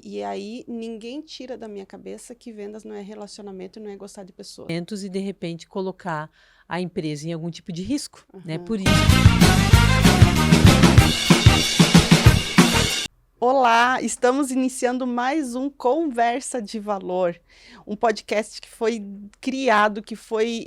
E aí ninguém tira da minha cabeça que vendas não é relacionamento e não é gostar de pessoas. E de repente colocar a empresa em algum tipo de risco, né? Por isso. Olá, estamos iniciando mais um Conversa de Valor, um podcast que foi criado, que foi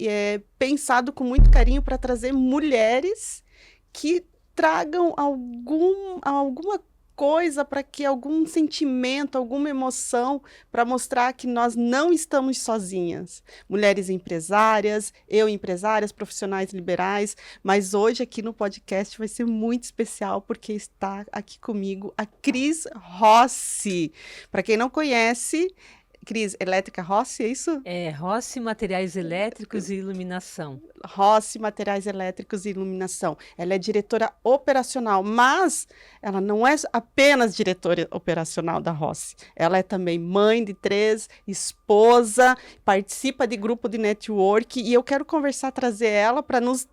pensado com muito carinho para trazer mulheres que tragam alguma coisa para que algum sentimento, alguma emoção, para mostrar que nós não estamos sozinhas. Mulheres empresárias, empresárias, profissionais liberais, mas hoje aqui no podcast vai ser muito especial porque está aqui comigo a Cris Rossi. Para quem não conhece, Cris, Elétrica Rossi, é isso? Rossi Materiais Elétricos e Iluminação. Rossi Materiais Elétricos e Iluminação. Ela é diretora operacional, mas ela não é apenas diretora operacional da Rossi. Ela é também mãe de 3, esposa, participa de grupo de network e eu quero trazer ela para nos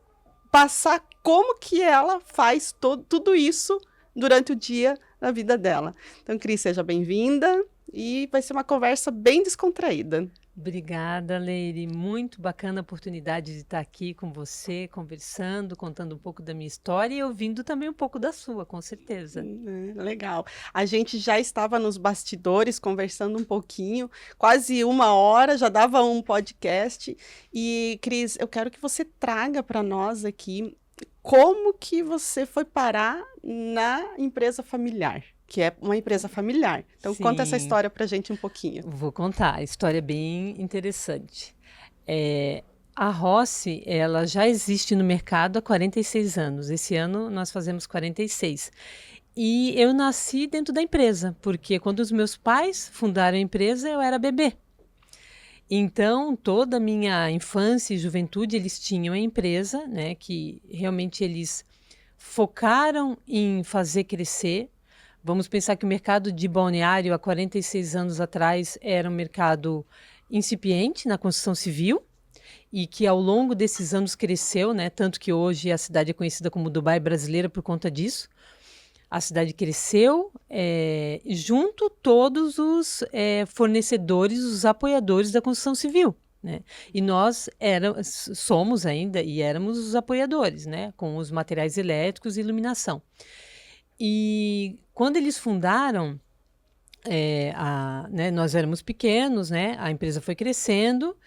passar como que ela faz tudo isso durante o dia na vida dela. Então, Cris, seja bem-vinda. E vai ser uma conversa bem descontraída. Obrigada, Leire. Muito bacana a oportunidade de estar aqui com você, conversando, contando um pouco da minha história e ouvindo também um pouco da sua, com certeza. Legal. A gente já estava nos bastidores conversando um pouquinho, quase 1 hora, já dava um podcast. E, Cris, eu quero que você traga para nós aqui como que você foi parar na empresa familiar. Que é uma empresa familiar. Então, Sim. Conta essa história para a gente um pouquinho. Vou contar. A história é bem interessante. A Rossi, ela já existe no mercado há 46 anos. Esse ano nós fazemos 46. E eu nasci dentro da empresa, porque quando os meus pais fundaram a empresa, eu era bebê. Então, toda a minha infância e juventude, eles tinham a empresa, né, que realmente eles focaram em fazer crescer. Vamos pensar que o mercado de balneário, há 46 anos atrás, era um mercado incipiente na construção civil e que ao longo desses anos cresceu, né? Tanto que hoje a cidade é conhecida como Dubai brasileira por conta disso. A cidade cresceu junto todos os fornecedores, os apoiadores da construção civil. Né? E nós somos ainda e éramos os apoiadores, né? Com os materiais elétricos e iluminação. E quando eles fundaram, nós éramos pequenos, né? A empresa foi crescendo,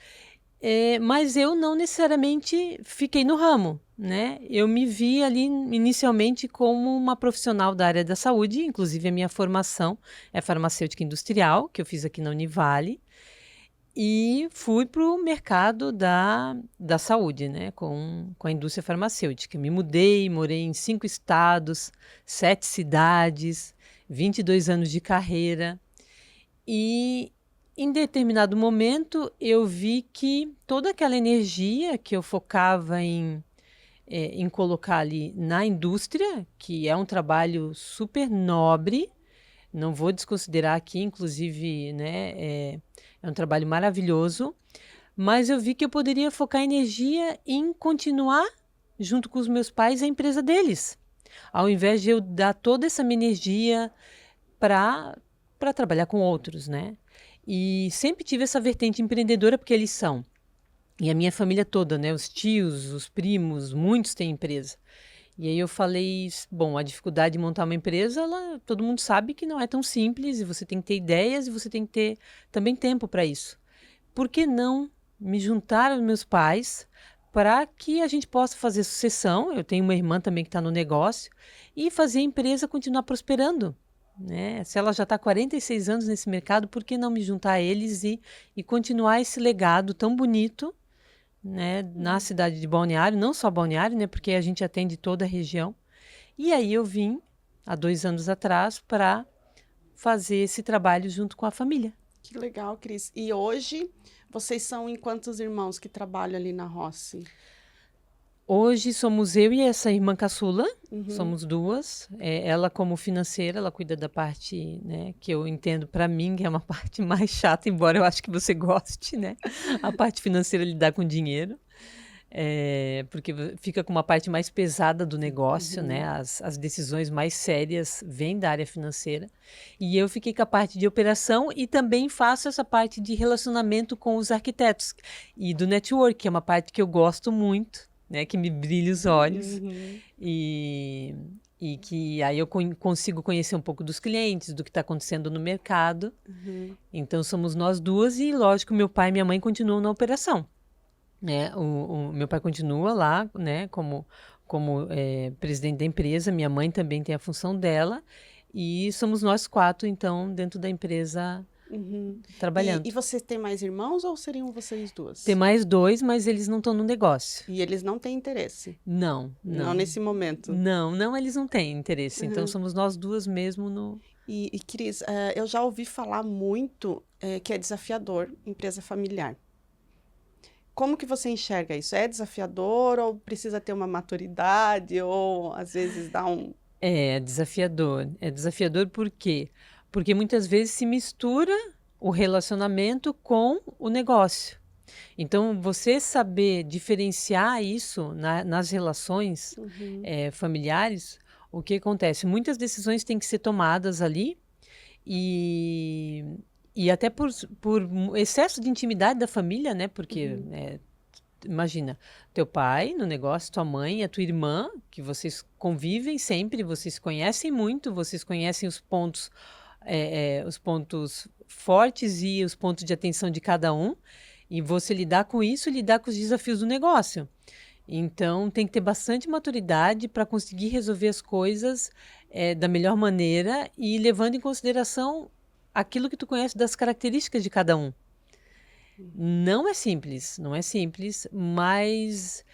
mas eu não necessariamente fiquei no ramo. Né? Eu me vi ali inicialmente como uma profissional da área da saúde, inclusive a minha formação é farmacêutica industrial, que eu fiz aqui na Univale, e fui para o mercado da saúde, né, com a indústria farmacêutica. Me mudei, morei em 5 estados, 7 cidades, 22 anos de carreira. E em determinado momento eu vi que toda aquela energia que eu focava em colocar ali na indústria, que é um trabalho super nobre, não vou desconsiderar aqui, inclusive, né, é um trabalho maravilhoso, mas eu vi que eu poderia focar energia em continuar, junto com os meus pais, a empresa deles, ao invés de eu dar toda essa minha energia para trabalhar com outros, né? E sempre tive essa vertente empreendedora, porque eles são. E a minha família toda, né? Os tios, os primos, muitos têm empresa. E aí eu falei, bom, a dificuldade de montar uma empresa, todo mundo sabe que não é tão simples, e você tem que ter ideias e você tem que ter também tempo para isso. Por que não me juntar aos meus pais para que a gente possa fazer sucessão? Eu tenho uma irmã também que está no negócio, e fazer a empresa continuar prosperando. Né? Se ela já está há 46 anos nesse mercado, por que não me juntar a eles e continuar esse legado tão bonito, né, na cidade de Balneário, não só Balneário, né, porque a gente atende toda a região. E aí eu vim, há 2 anos atrás, para fazer esse trabalho junto com a família. Que legal, Cris. E hoje, vocês são em quantos irmãos que trabalham ali na Rossi? Hoje somos eu e essa irmã caçula, somos 2. Ela, como financeira, ela cuida da parte, né, que eu entendo para mim, que é uma parte mais chata, embora eu acho que você goste, né? A parte financeira, lidar com dinheiro. porque fica com uma parte mais pesada do negócio, né? As decisões mais sérias vêm da área financeira. E eu fiquei com a parte de operação e também faço essa parte de relacionamento com os arquitetos e do network, que é uma parte que eu gosto muito, né? Que me brilha os olhos. E, e que aí eu consigo conhecer um pouco dos clientes, do que está acontecendo no mercado. Então, somos nós duas e, lógico, meu pai e minha mãe continuam na operação. Né? O meu pai continua lá, né, como presidente da empresa, minha mãe também tem a função dela, e somos nós 4, então, dentro da empresa, trabalhando. E você tem mais irmãos ou seriam vocês duas? Tem mais 2, mas eles não estão no negócio. E eles não têm interesse? Não. Não nesse momento? Não, eles não têm interesse, então somos nós duas mesmo no... E Cris, eu já ouvi falar muito que é desafiador empresa familiar. Como que você enxerga isso? É desafiador ou precisa ter uma maturidade ou às vezes dá um... É desafiador. É desafiador por quê? Porque muitas vezes se mistura o relacionamento com o negócio. Então, você saber diferenciar isso nas relações familiares, o que acontece? Muitas decisões têm que ser tomadas ali e até por excesso de intimidade da família, né? Porque, imagina, teu pai no negócio, tua mãe, a tua irmã, que vocês convivem sempre, vocês conhecem muito, vocês conhecem os pontos fortes e os pontos de atenção de cada um, e você lidar com isso, lidar com os desafios do negócio. Então, tem que ter bastante maturidade para conseguir resolver as coisas da melhor maneira e levando em consideração aquilo que tu conhece das características de cada um. Não é simples, mas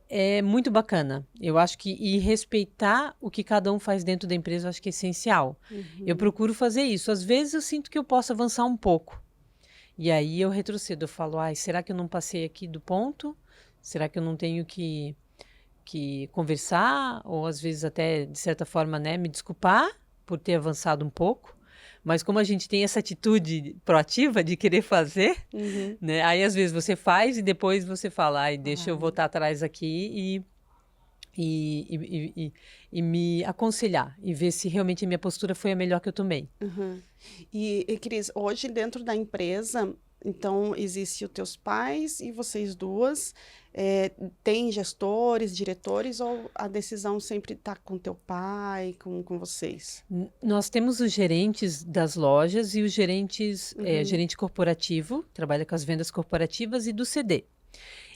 é muito bacana. Eu acho que respeitar o que cada um faz dentro da empresa, eu acho que é essencial. Eu procuro fazer isso. Às vezes eu sinto que eu posso avançar um pouco. E aí eu retrocedo, eu falo, será que eu não passei aqui do ponto? Será que eu não tenho que conversar? Ou às vezes até, de certa forma, né, me desculpar por ter avançado um pouco. Mas como a gente tem essa atitude proativa de querer fazer, né? Aí às vezes você faz e depois você fala, deixa eu voltar atrás aqui e me aconselhar e ver se realmente a minha postura foi a melhor que eu tomei. E Cris, hoje dentro da empresa, então existe os teus pais e vocês duas, tem gestores, diretores ou a decisão sempre está com teu pai, com vocês? Nós temos os gerentes das lojas e os gerente corporativo, trabalha com as vendas corporativas e do CD.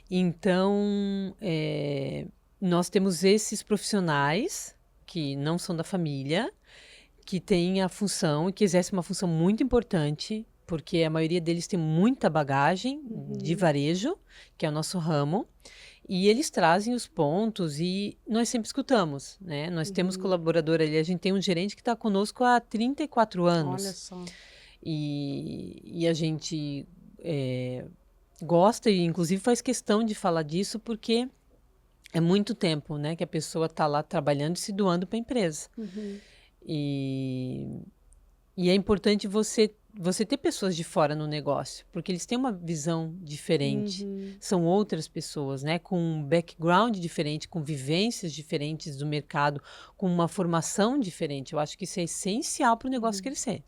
Então, nós temos esses profissionais que não são da família, que têm a função e que exercem uma função muito importante, porque a maioria deles tem muita bagagem de varejo, que é o nosso ramo, e eles trazem os pontos e nós sempre escutamos, né? Nós temos colaborador ali, a gente tem um gerente que está conosco há 34 anos. Olha só. E a gente gosta e inclusive faz questão de falar disso porque é muito tempo, né, que a pessoa está lá trabalhando e se doando para a empresa. E é importante você ter pessoas de fora no negócio, porque eles têm uma visão diferente. São outras pessoas, né, com um background diferente, com vivências diferentes do mercado, com uma formação diferente. Eu acho que isso é essencial para o negócio crescer.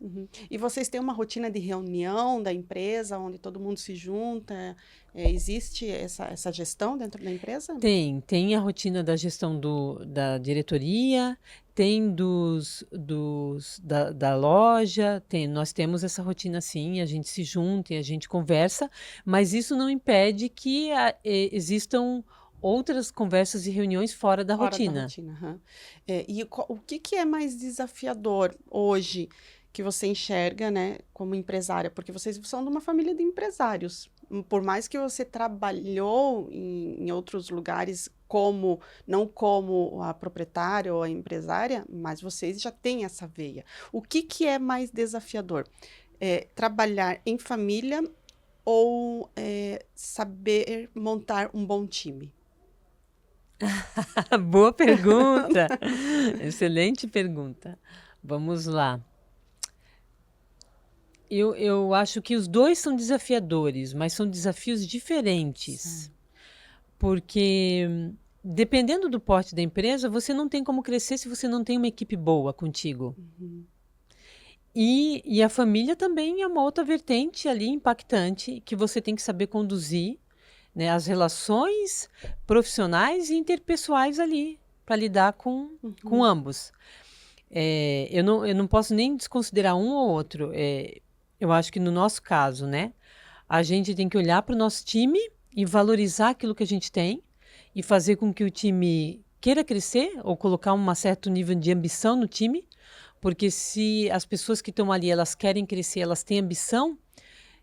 E vocês têm uma rotina de reunião da empresa, onde todo mundo se junta? Existe essa gestão dentro da empresa? Tem a rotina da gestão da diretoria, tem da loja, nós temos essa rotina sim, a gente se junta e a gente conversa, mas isso não impede que existam outras conversas e reuniões fora da rotina. E o que é mais desafiador hoje que você enxerga, né, como empresária? Porque vocês são de uma família de empresários. Por mais que você trabalhou em outros lugares não como a proprietária ou a empresária, mas vocês já têm essa veia. O que é mais desafiador? Trabalhar em família ou saber montar um bom time? Boa pergunta! Excelente pergunta. Vamos lá. Eu acho que os dois são desafiadores, mas são desafios diferentes. Porque dependendo do porte da empresa, você não tem como crescer se você não tem uma equipe boa contigo. Uhum. E a família também é uma outra vertente ali impactante que você tem que saber conduzir, né, as relações profissionais e interpessoais ali para lidar com ambos. Eu não posso nem desconsiderar um ou outro. Eu acho que no nosso caso, né, a gente tem que olhar para o nosso time e valorizar aquilo que a gente tem e fazer com que o time queira crescer ou colocar um certo nível de ambição no time, porque se as pessoas que estão ali elas querem crescer, elas têm ambição,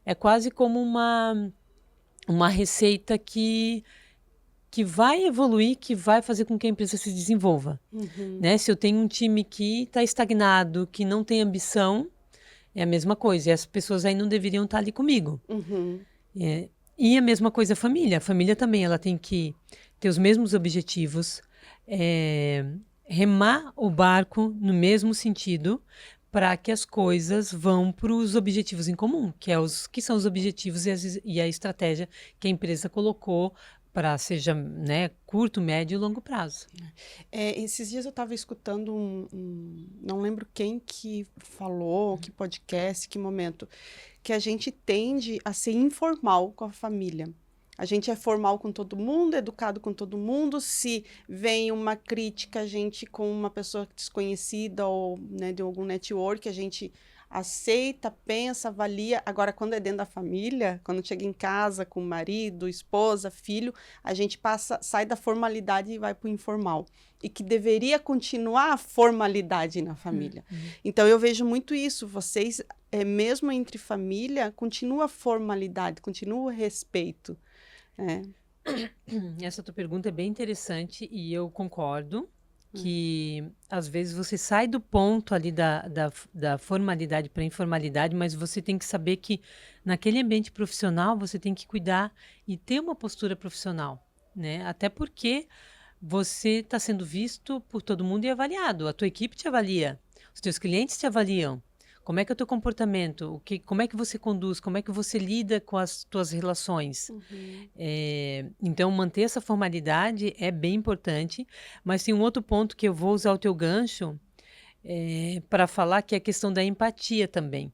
é quase como uma receita que vai evoluir, que vai fazer com que a empresa se desenvolva. Né? Se eu tenho um time que está estagnado, que não tem ambição, é a mesma coisa. E as pessoas aí não deveriam estar ali comigo. E a mesma coisa a família. A família também ela tem que ter os mesmos objetivos, remar o barco no mesmo sentido para que as coisas vão para os objetivos em comum, que são os objetivos e a estratégia que a empresa colocou para seja, né, curto, médio e longo prazo. Esses dias eu estava escutando não lembro quem que falou, que podcast, que momento, que a gente tende a ser informal com a família. A gente é formal com todo mundo, educado com todo mundo. Se vem uma crítica, a gente com uma pessoa desconhecida ou, né, de algum network, a gente aceita, pensa, avalia. Agora, quando é dentro da família, quando chega em casa com marido, esposa, filho, a gente sai da formalidade e vai para o informal. E que deveria continuar a formalidade na família. Então, eu vejo muito isso. Vocês, mesmo entre família, continua a formalidade, continua o respeito. Essa tua pergunta é bem interessante e eu concordo que às vezes você sai do ponto ali da formalidade para a informalidade, mas você tem que saber que naquele ambiente profissional você tem que cuidar e ter uma postura profissional, né? Até porque você está sendo visto por todo mundo e avaliado. A tua equipe te avalia, os teus clientes te avaliam. Como é que é o teu comportamento? Como é que você conduz? Como é que você lida com as tuas relações? Então, manter essa formalidade é bem importante. Mas tem um outro ponto que eu vou usar o teu gancho para falar, que é a questão da empatia também.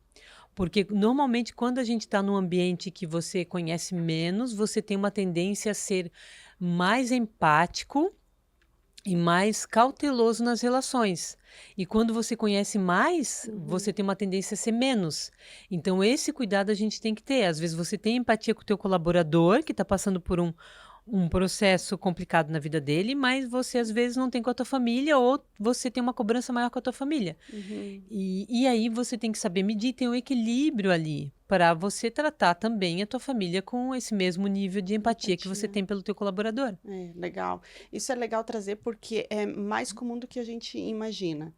Porque, normalmente, quando a gente está num ambiente que você conhece menos, você tem uma tendência a ser mais empático e mais cauteloso nas relações. E quando você conhece mais, você tem uma tendência a ser menos. Então, esse cuidado a gente tem que ter. Às vezes você tem empatia com o teu colaborador, que está passando por um processo complicado na vida dele, mas você às vezes não tem com a tua família ou você tem uma cobrança maior com a tua família. E aí você tem que saber medir, tem um equilíbrio ali para você tratar também a tua família com esse mesmo nível de empatia que você tem pelo teu colaborador. Legal. Isso é legal trazer porque é mais comum do que a gente imagina.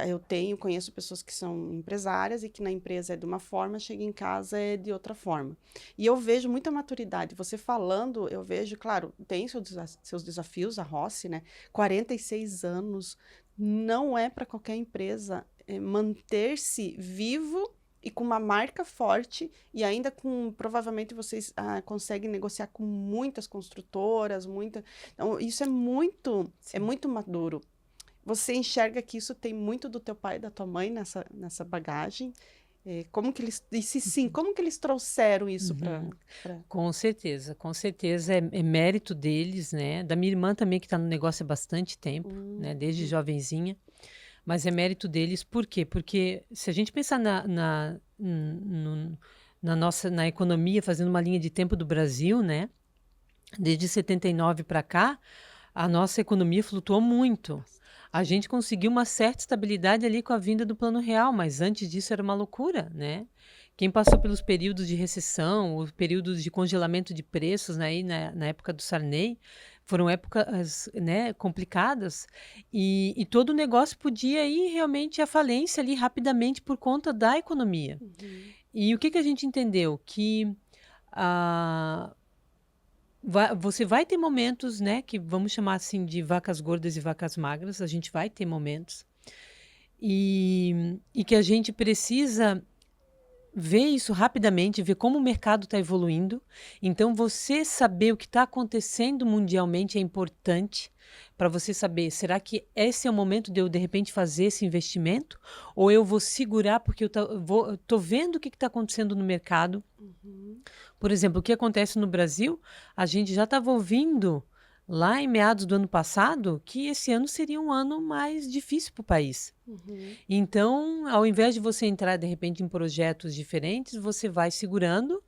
Eu conheço pessoas que são empresárias e que na empresa é de uma forma, chega em casa é de outra forma. E eu vejo muita maturidade. Você falando, eu vejo, claro, tem seus desafios, a Rossi, né? 46 anos, não é para qualquer empresa manter-se vivo e com uma marca forte e ainda provavelmente vocês conseguem negociar com muitas construtoras, então isso é muito maduro. Você enxerga que isso tem muito do teu pai e da tua mãe nessa bagagem? Como que eles, e se sim, como que eles trouxeram isso para... Com certeza é mérito deles, né? Da minha irmã também, que está no negócio há bastante tempo, né? Desde jovenzinha. Mas é mérito deles, por quê? Porque se a gente pensar na economia, fazendo uma linha de tempo do Brasil, né? Desde 79 para cá, a nossa economia flutuou muito. A gente conseguiu uma certa estabilidade ali com a vinda do Plano Real, mas antes disso era uma loucura, né? Quem passou pelos períodos de recessão, os períodos de congelamento de preços, né, na época do Sarney, foram épocas, né, complicadas, e todo o negócio podia ir realmente à falência ali rapidamente por conta da economia. E o que a gente entendeu? Que você vai ter momentos, né, que vamos chamar assim de vacas gordas e vacas magras, a gente vai ter momentos, e que a gente precisa ver isso rapidamente, ver como o mercado está evoluindo. Então, você saber o que está acontecendo mundialmente é importante para você saber, será que esse é o momento de eu, de repente, fazer esse investimento? Ou eu vou segurar porque eu tô vendo o que está acontecendo no mercado? Uhum. Por exemplo, o que acontece no Brasil, a gente já estava ouvindo lá em meados do ano passado que esse ano seria um ano mais difícil para o país. Uhum. Então, ao invés de você entrar de repente em projetos diferentes, você vai segurando,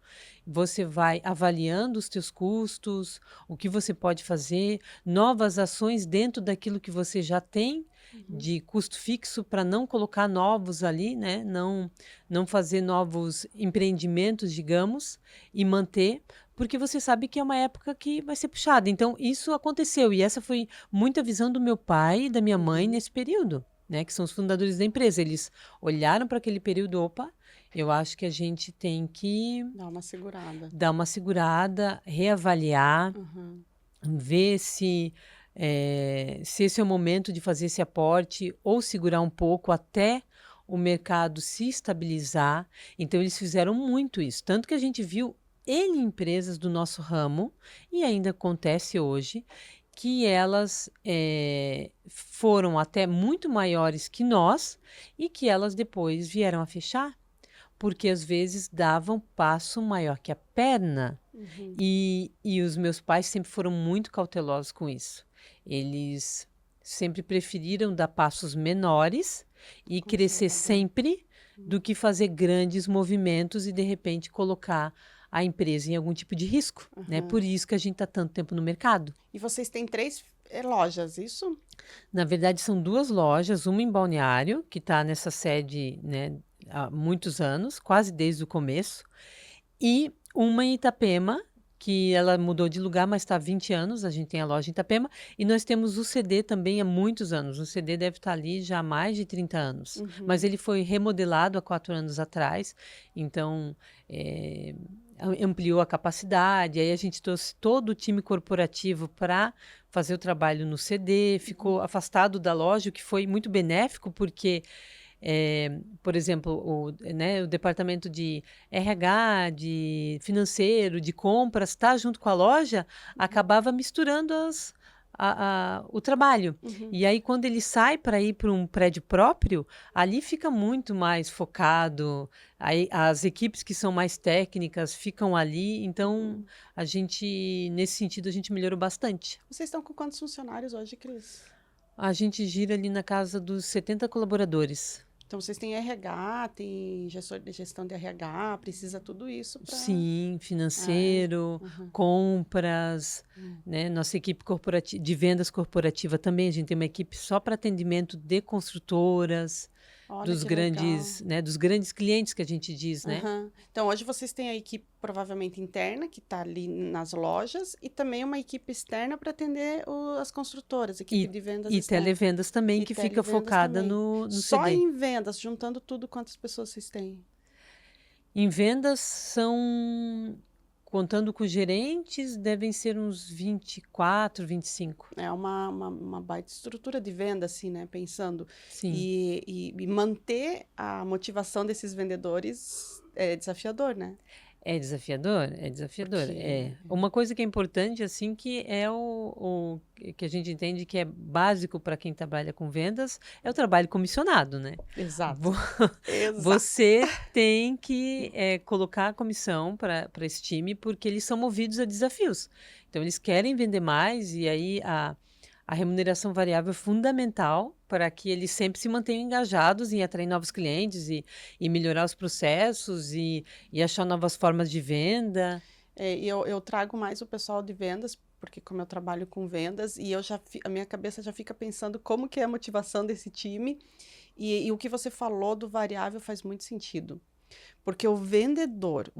você vai avaliando os teus custos, o que você pode fazer, novas ações dentro daquilo que você já tem Uhum. de custo fixo para não colocar novos ali, né? Não fazer novos empreendimentos, digamos, e manter, porque você sabe que é uma época que vai ser puxada. Então, isso aconteceu e essa foi muita visão do meu pai e da minha mãe Uhum. nesse período, né, que são os fundadores da empresa. Eles olharam para aquele período, opa, eu acho que a gente tem que Dá uma segurada. dar uma segurada, reavaliar, Uhum. ver se esse é o momento de fazer esse aporte ou segurar um pouco até o mercado se estabilizar. Então, eles fizeram muito isso. Tanto que a gente viu N empresas do nosso ramo, e ainda acontece hoje, que elas foram até muito maiores que nós e que elas depois vieram a fechar, porque às vezes davam passo maior que a perna. Uhum. E os meus pais sempre foram muito cautelosos com isso. Eles sempre preferiram dar passos menores e crescer Conservador. sempre do que fazer grandes movimentos e, de repente, colocar a empresa em algum tipo de risco, né? Uhum. Por isso que a gente está tanto tempo no mercado. E vocês têm 3 lojas, isso? Na verdade, são 2 lojas, uma em Balneário, que está nessa sede, né, há muitos anos, quase desde o começo, e uma em Itapema, que ela mudou de lugar, mas está há 20 anos, a gente tem a loja em Itapema, e nós temos o CD também há muitos anos. O CD deve estar ali já há mais de 30 anos, mas ele foi remodelado há 4 anos atrás, então ampliou a capacidade, aí a gente trouxe todo o time corporativo para fazer o trabalho no CD, ficou afastado da loja, o que foi muito benéfico, porque por exemplo, o departamento de RH, de financeiro, de compras, está junto com a loja, acabava misturando o trabalho. Uhum. E aí, quando ele sai para ir para um prédio próprio, ali fica muito mais focado. Aí, as equipes que são mais técnicas ficam ali. Então, a gente, nesse sentido, a gente melhorou bastante. Vocês estão com quantos funcionários hoje, Cris? A gente gira ali na casa dos 70 colaboradores. Então, vocês têm RH, tem gestão de RH, precisa tudo isso para... Sim, financeiro, compras, né? Nossa equipe corporativa, de vendas corporativa também. A gente tem uma equipe só para atendimento de construtoras, Olha dos que grandes, legal. né? Dos grandes clientes que a gente diz, né? Aham. Então, hoje vocês têm a equipe provavelmente interna, que está ali nas lojas, e também uma equipe externa para atender as construtoras, equipe de vendas E externa. televendas também, E que fica televendas focada também. no Só CD. em vendas, juntando tudo, quantas pessoas vocês têm? Em vendas são, contando com gerentes, devem ser uns 24, 25. É uma baita estrutura de venda, assim, né? Pensando. Sim. E manter a motivação desses vendedores é desafiador, né? É desafiador? É desafiador. Porque- Uma coisa que é importante, assim, que é o que a gente entende que é básico para quem trabalha com vendas, é o trabalho comissionado, né? Exato. Vo- Exato. Você tem que colocar a comissão para esse time, porque eles são movidos a desafios. Então, eles querem vender mais, e aí a remuneração variável é fundamental para que eles sempre se mantenham engajados em atrair novos clientes e melhorar os processos e achar novas formas de venda. E eu trago mais o pessoal de vendas, porque como eu trabalho com vendas, e a minha cabeça já fica pensando como que é a motivação desse time, e o que você falou do variável faz muito sentido. Porque o vendedor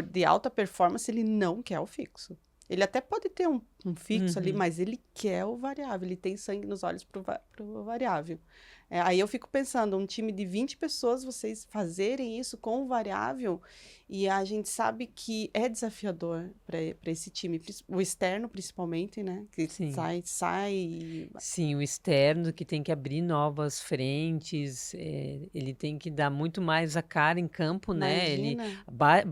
de alta performance, ele não quer o fixo. Ele até pode ter um fixo ali, mas ele quer o variável, ele tem sangue nos olhos pro variável. Aí eu fico pensando, um time de 20 pessoas, vocês fazerem isso com o variável, e a gente sabe que é desafiador para esse time, o externo principalmente, né? Que Sim. sai. Sim, o externo que tem que abrir novas frentes, ele tem que dar muito mais a cara em campo, né? Ele Imagina.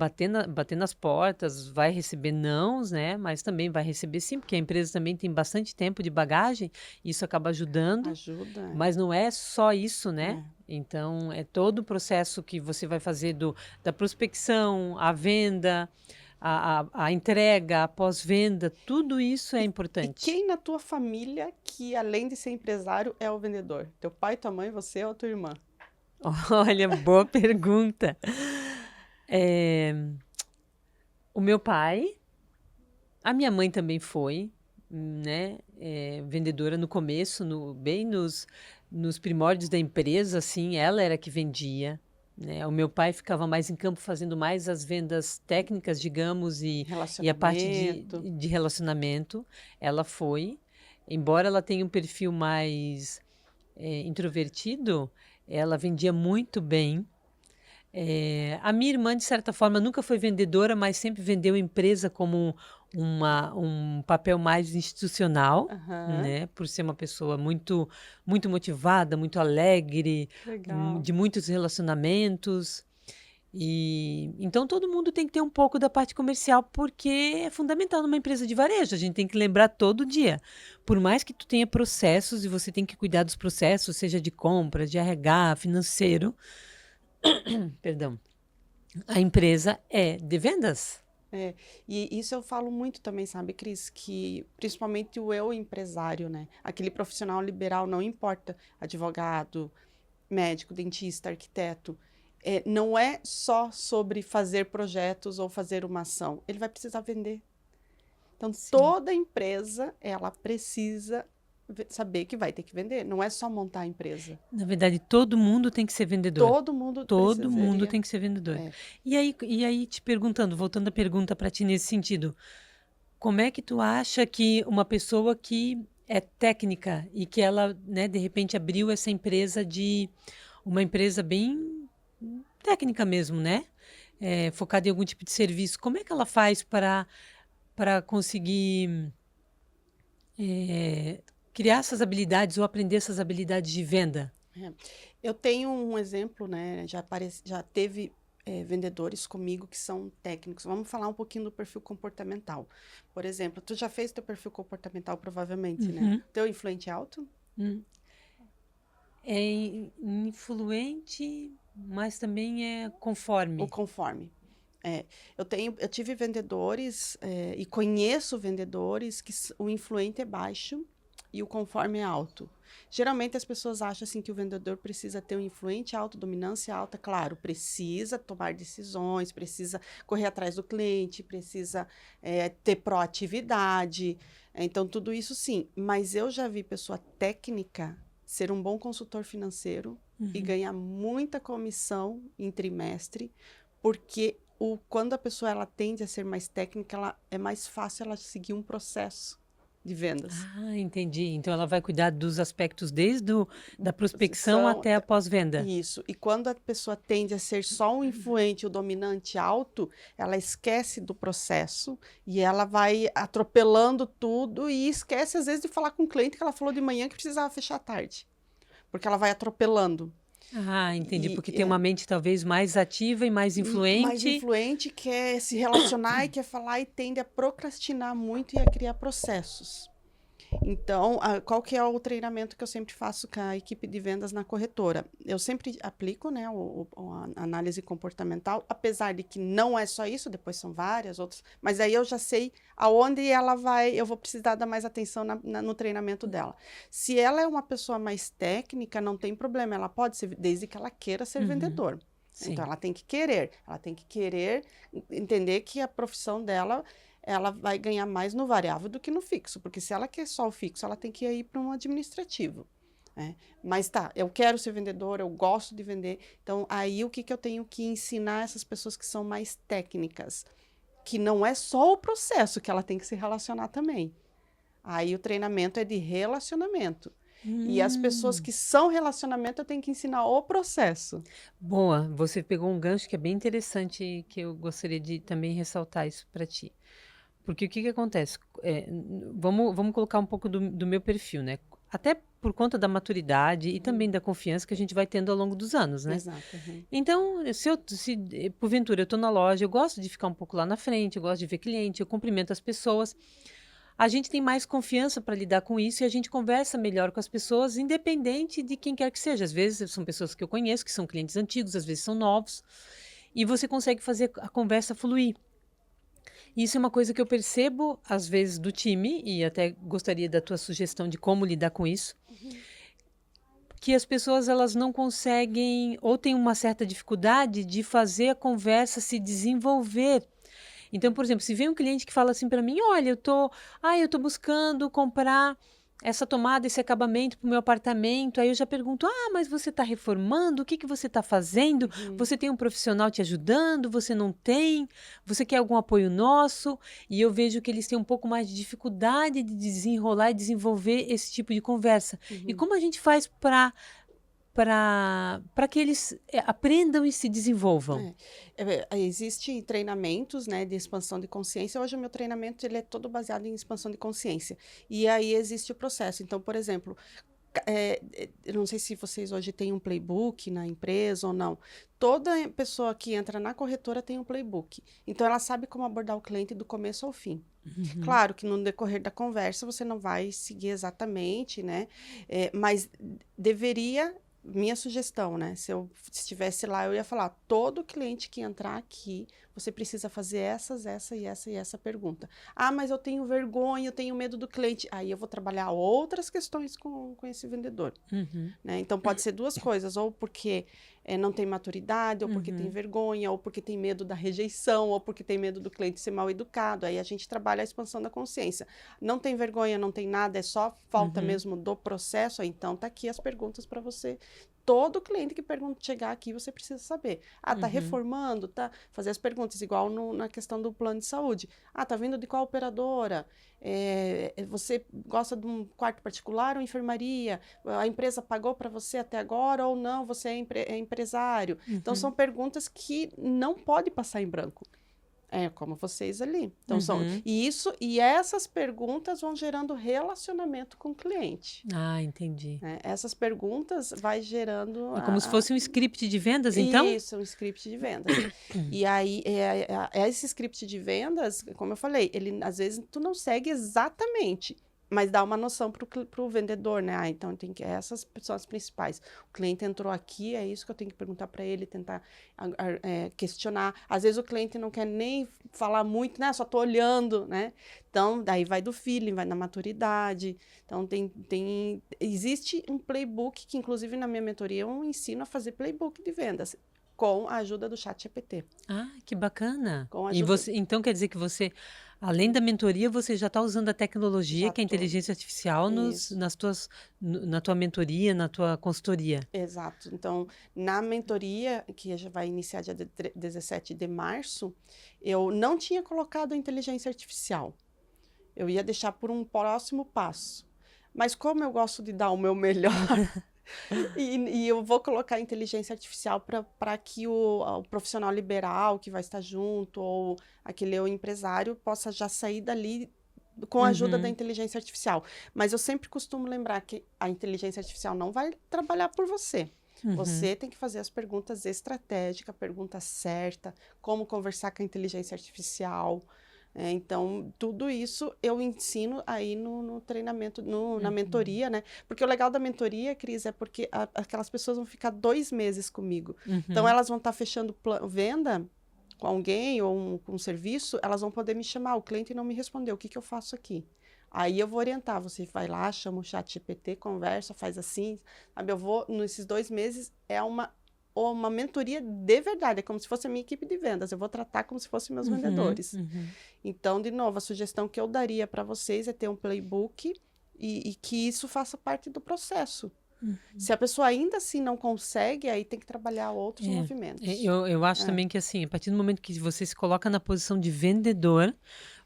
bater nas portas, vai receber nãos, né? Mas também vai receber sim, porque a empresa também tem bastante tempo de bagagem, isso acaba ajudando, Ajuda. mas não é só isso, né? É. Então, é todo o processo que você vai fazer da prospecção, a venda, a entrega, a pós-venda, tudo isso é E importante. quem na tua família que, além de ser empresário, é o vendedor? Teu pai, tua mãe, você ou tua irmã? Olha, boa pergunta. É, o meu pai, a minha mãe também foi, né, vendedora no começo, bem nos primórdios da empresa, assim, ela era que vendia, né? O meu pai ficava mais em campo fazendo mais as vendas técnicas, digamos, e a parte Relacionamento. de relacionamento. Ela foi, embora ela tenha um perfil mais introvertido, ela vendia muito bem. A minha irmã, de certa forma, nunca foi vendedora, mas sempre vendeu a empresa como um papel mais institucional, Aham. né? Por ser uma pessoa muito, muito motivada, muito alegre, Que legal. de muitos relacionamentos. E então todo mundo tem que ter um pouco da parte comercial, porque é fundamental numa empresa de varejo. A gente tem que lembrar todo dia. Por mais que tu tenha processos e você tem que cuidar dos processos, seja de compra, de RH, financeiro, perdão, a empresa é de vendas. É, e isso eu falo muito também, sabe, Cris, que principalmente o eu empresário, né? Aquele profissional liberal, não importa, advogado, médico, dentista, arquiteto, não é só sobre fazer projetos ou fazer uma ação, ele vai precisar vender. Então, Sim. toda empresa, ela precisa saber que vai ter que vender, não é só montar a empresa. Na verdade, todo mundo tem que ser vendedor. Todo mundo Todo mundo precisaria. tem que ser vendedor. É. E aí, te perguntando, voltando a pergunta para ti nesse sentido, como é que tu acha que uma pessoa que é técnica e que ela, né, de repente abriu essa empresa de uma empresa bem técnica mesmo, né? Focada em algum tipo de serviço, como é que ela faz para conseguir criar essas habilidades ou aprender essas habilidades de venda? É. Eu tenho um exemplo, né? Já teve vendedores comigo que são técnicos. Vamos falar um pouquinho do perfil comportamental. Por exemplo, tu já fez teu perfil comportamental, provavelmente, né? Uhum. Teu influente alto? Hum. É influente, mas também é O conforme. conforme. Eu tive vendedores e conheço vendedores que o influente é baixo e o conforme é alto. Geralmente as pessoas acham assim que o vendedor precisa ter um influente, alto, dominância alta. Claro, precisa tomar decisões, precisa correr atrás do cliente, precisa ter proatividade. Então, tudo isso sim. Mas eu já vi pessoa técnica ser um bom consultor financeiro e ganhar muita comissão em trimestre, porque quando a pessoa ela tende a ser mais técnica, é mais fácil ela seguir um processo de vendas. Ah, entendi. Então ela vai cuidar dos aspectos desde da prospecção São até a pós-venda. isso. E quando a pessoa tende a ser só um influente, o dominante alto, ela esquece do processo e ela vai atropelando tudo e esquece, às vezes, de falar com o cliente que ela falou de manhã que precisava fechar à tarde. Porque ela vai atropelando. Ah, entendi. E, Porque tem uma mente talvez mais ativa e mais mais influente. influente, quer se relacionar e quer falar e tende a procrastinar muito e a criar processos. Então, qual que é o treinamento que eu sempre faço com a equipe de vendas na corretora? Eu sempre aplico, né, a análise comportamental, apesar de que não é só isso, depois são várias outras, mas aí eu já sei aonde eu vou precisar dar mais atenção no treinamento dela. Se ela é uma pessoa mais técnica, não tem problema, ela pode ser, desde que ela queira ser vendedor. Sim. Então, ela tem que querer entender que a profissão dela ela vai ganhar mais no variável do que no fixo, porque se ela quer só o fixo, ela tem que ir para um administrativo. Mas tá, eu quero ser vendedora, eu gosto de vender, então aí o que eu tenho que ensinar essas pessoas que são mais técnicas? Que não é só o processo que ela tem que se relacionar também. Aí o treinamento é de relacionamento. E as pessoas que são relacionamento, eu tenho que ensinar o processo. Boa, você pegou um gancho que é bem interessante, que eu gostaria de também ressaltar isso para ti. Porque o que que acontece? Vamos colocar um pouco do meu perfil, né? Até por conta da maturidade e também da confiança que a gente vai tendo ao longo dos anos, né? Exato. Então, se porventura eu estou na loja, eu gosto de ficar um pouco lá na frente, eu gosto de ver cliente, eu cumprimento as pessoas. A gente tem mais confiança para lidar com isso e a gente conversa melhor com as pessoas, independente de quem quer que seja. Às vezes são pessoas que eu conheço, que são clientes antigos, às vezes são novos, e você consegue fazer a conversa fluir. Isso é uma coisa que eu percebo, às vezes, do time, e até gostaria da tua sugestão de como lidar com isso, que as pessoas elas não conseguem ou têm uma certa dificuldade de fazer a conversa se desenvolver. Então, por exemplo, se vem um cliente que fala assim para mim, olha, eu tô buscando comprar essa tomada, esse acabamento para o meu apartamento. Aí eu já pergunto, mas você está reformando? O que que você está fazendo? Você tem um profissional te ajudando? Você não tem? Você quer algum apoio nosso? E eu vejo que eles têm um pouco mais de dificuldade de desenrolar e desenvolver esse tipo de conversa. E como a gente faz para que eles aprendam e se desenvolvam? Existem treinamentos, né, de expansão de consciência. Hoje o meu treinamento ele é todo baseado em expansão de consciência. E aí existe o processo. Então, por exemplo, eu não sei se vocês hoje têm um playbook na empresa ou não. Toda pessoa que entra na corretora tem um playbook. Então, ela sabe como abordar o cliente do começo ao fim. Claro que no decorrer da conversa você não vai seguir exatamente, né? Mas deveria. Minha sugestão, né? Se eu estivesse lá, eu ia falar: todo cliente que entrar aqui, você precisa fazer essa e essa pergunta. Mas eu tenho vergonha, eu tenho medo do cliente. Aí eu vou trabalhar outras questões com esse vendedor. Né? Então, pode ser duas coisas: ou porque não tem maturidade, ou porque tem vergonha, ou porque tem medo da rejeição, ou porque tem medo do cliente ser mal educado. Aí a gente trabalha a expansão da consciência. Não tem vergonha, não tem nada, é só falta mesmo do processo. Então, tá aqui as perguntas para você. Todo cliente que chegar aqui, você precisa saber. Tá reformando? Tá? Fazer as perguntas, igual na questão do plano de saúde. Tá vindo de qual operadora? Você gosta de um quarto particular ou enfermaria? A empresa pagou para você até agora ou não? Você é empresário? Então, são perguntas que não pode passar em branco. Como vocês ali. Então, e essas perguntas vão gerando relacionamento com o cliente. Entendi. Essas perguntas vai gerando... É como se fosse um script de vendas, então? Isso, um script de vendas. E aí, esse script de vendas, como eu falei, ele, às vezes, tu não segue exatamente, mas dá uma noção para o vendedor, né? Então, essas são as principais. O cliente entrou aqui, é isso que eu tenho que perguntar para ele, tentar questionar. Às vezes, o cliente não quer nem falar muito, né? Só tô olhando, né? Então, daí vai do feeling, vai da maturidade. Então, existe um playbook que, inclusive, na minha mentoria, eu ensino a fazer playbook de vendas com a ajuda do ChatGPT. Que bacana. Com a E ajuda... então quer dizer que você, além da mentoria, você já está usando a tecnologia, que é a inteligência artificial, na tua mentoria, na tua consultoria. Exato. Então, na mentoria, que já vai iniciar dia 17 de março, eu não tinha colocado a inteligência artificial. Eu ia deixar por um próximo passo. Mas como eu gosto de dar o meu melhor... E eu vou colocar a inteligência artificial para que o profissional liberal que vai estar junto, ou aquele empresário, possa já sair dali com a ajuda da inteligência artificial. Mas eu sempre costumo lembrar que a inteligência artificial não vai trabalhar por você. Você tem que fazer as perguntas estratégicas, a pergunta certa, como conversar com a inteligência artificial. Então, tudo isso eu ensino aí no treinamento, na mentoria, né? Porque o legal da mentoria, Cris, é porque aquelas pessoas vão ficar 2 meses comigo. Então, elas vão estar fechando venda com alguém ou com um serviço, elas vão poder me chamar. O cliente não me respondeu, o que que eu faço aqui? Aí eu vou orientar, você vai lá, chama o ChatGPT, conversa, faz assim, sabe? Eu vou, nesses 2 meses, é uma mentoria de verdade, é como se fosse a minha equipe de vendas, eu vou tratar como se fossem meus vendedores. Então, de novo, a sugestão que eu daria para vocês é ter um playbook e que isso faça parte do processo. Se a pessoa ainda assim não consegue, aí tem que trabalhar outros movimentos. Eu acho também que assim, a partir do momento que você se coloca na posição de vendedor,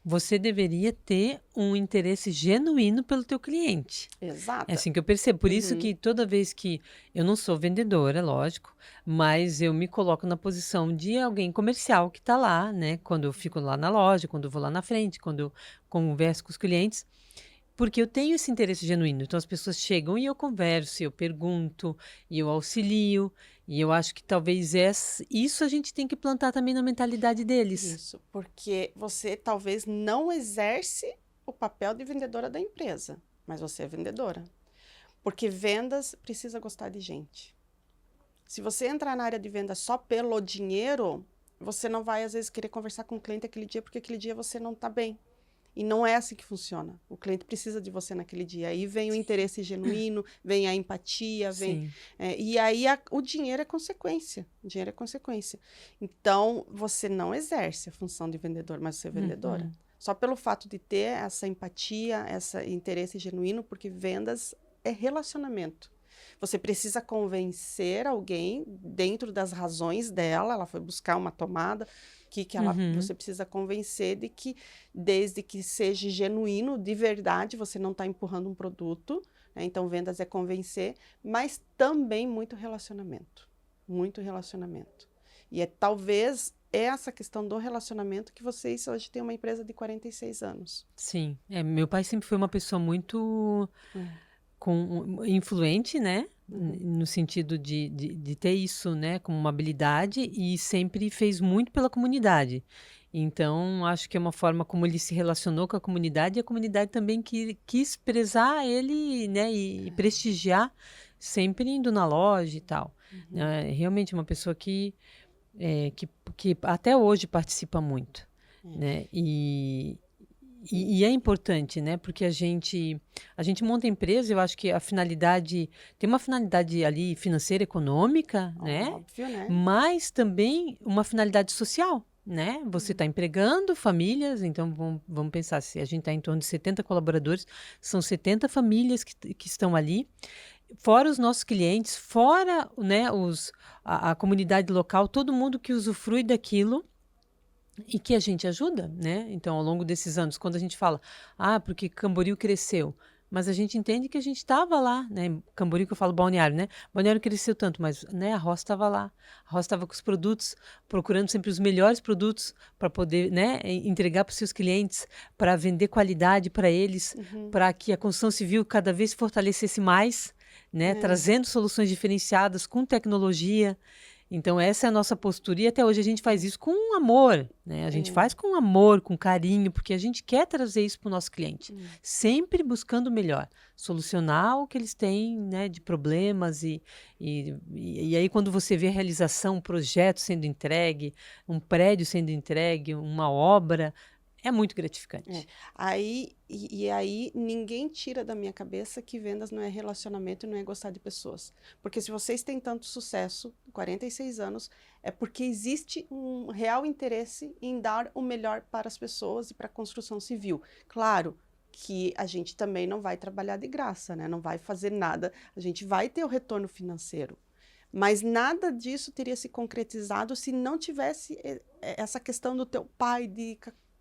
você deveria ter um interesse genuíno pelo teu cliente. É Exata. assim que eu percebo. Por isso Uhum. que toda vez que eu não sou vendedora, lógico, mas eu me coloco na posição de alguém comercial que está lá, né? Quando eu fico lá na loja, quando eu vou lá na frente, quando eu converso com os clientes, porque eu tenho esse interesse genuíno. Então as pessoas chegam e eu converso, eu pergunto, e eu auxilio. E eu acho que talvez isso a gente tem que plantar também na mentalidade deles. Isso, porque você talvez não exerce o papel de vendedora da empresa, mas você é vendedora. Porque vendas precisa gostar de gente. Se você entrar na área de venda só pelo dinheiro, você não vai, às vezes, querer conversar com o cliente aquele dia, porque aquele dia você não está bem. E não é assim que funciona. O cliente precisa de você naquele dia. Aí vem o interesse genuíno, vem a empatia, vem. Sim. E aí o dinheiro é consequência. O dinheiro é consequência. Então, você não exerce a função de vendedor, mas você é vendedora. Uhum. Só pelo fato de ter essa empatia, esse interesse genuíno, porque vendas é relacionamento. Você precisa convencer alguém dentro das razões dela. Ela foi buscar uma tomada. Você precisa convencer de que, desde que seja genuíno, de verdade, você não está empurrando um produto, né? Então, vendas é convencer, mas também muito relacionamento. Muito relacionamento. E talvez essa questão do relacionamento que vocês hoje têm uma empresa de 46 anos. Sim. Meu pai sempre foi uma pessoa muito influente, né? No sentido de ter isso, né, como uma habilidade, e sempre fez muito pela comunidade. Então, acho que é uma forma como ele se relacionou com a comunidade, e a comunidade também quis prezar ele, né, e prestigiar, sempre indo na loja e tal. Realmente uma pessoa que até hoje participa muito, né? E é importante, né? Porque a gente monta empresa, eu acho que tem uma finalidade ali financeira, econômica, né? Óbvio, né? Mas também uma finalidade social, né? Você está empregando famílias, então vamos pensar, se a gente está em torno de 70 colaboradores, são 70 famílias que estão ali, fora os nossos clientes, fora, né, a comunidade local, todo mundo que usufrui daquilo e que a gente ajuda, né? Então, ao longo desses anos, quando a gente fala, porque Camboriú cresceu, mas a gente entende que a gente estava lá, né? Camboriú, que eu falo Balneário, né? Balneário cresceu tanto, mas, né, a Roça estava lá. A Roça estava com os produtos, procurando sempre os melhores produtos para poder, né, entregar para os seus clientes, para vender qualidade para eles, para que a construção civil cada vez se fortalecesse mais, né? Trazendo soluções diferenciadas com tecnologia. Então, essa é a nossa postura, e até hoje a gente faz isso com amor, né? A gente faz com amor, com carinho, porque a gente quer trazer isso para o nosso cliente, sempre buscando o melhor, solucionar o que eles têm, né, de problemas, e aí quando você vê a realização, um projeto sendo entregue, um prédio sendo entregue, uma obra, é muito gratificante. Aí ninguém tira da minha cabeça que vendas não é relacionamento e não é gostar de pessoas. Porque se vocês têm tanto sucesso, 46 anos, é porque existe um real interesse em dar o melhor para as pessoas e para a construção civil. Claro que a gente também não vai trabalhar de graça, né? Não vai fazer nada, a gente vai ter o retorno financeiro. Mas nada disso teria se concretizado se não tivesse essa questão do teu pai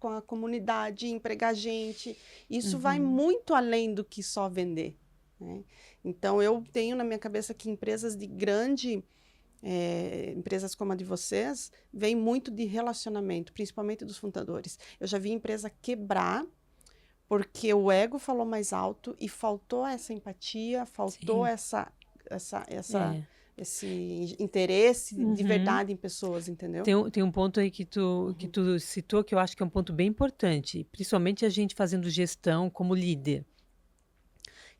com a comunidade, empregar gente. Isso vai muito além do que só vender, né? Então, eu tenho na minha cabeça que empresas de empresas como a de vocês, vem muito de relacionamento, principalmente dos fundadores. Eu já vi empresa quebrar porque o ego falou mais alto e faltou essa empatia, faltou esse interesse de verdade em pessoas, entendeu? Tem um ponto aí que tu citou, que eu acho que é um ponto bem importante, principalmente a gente fazendo gestão como líder,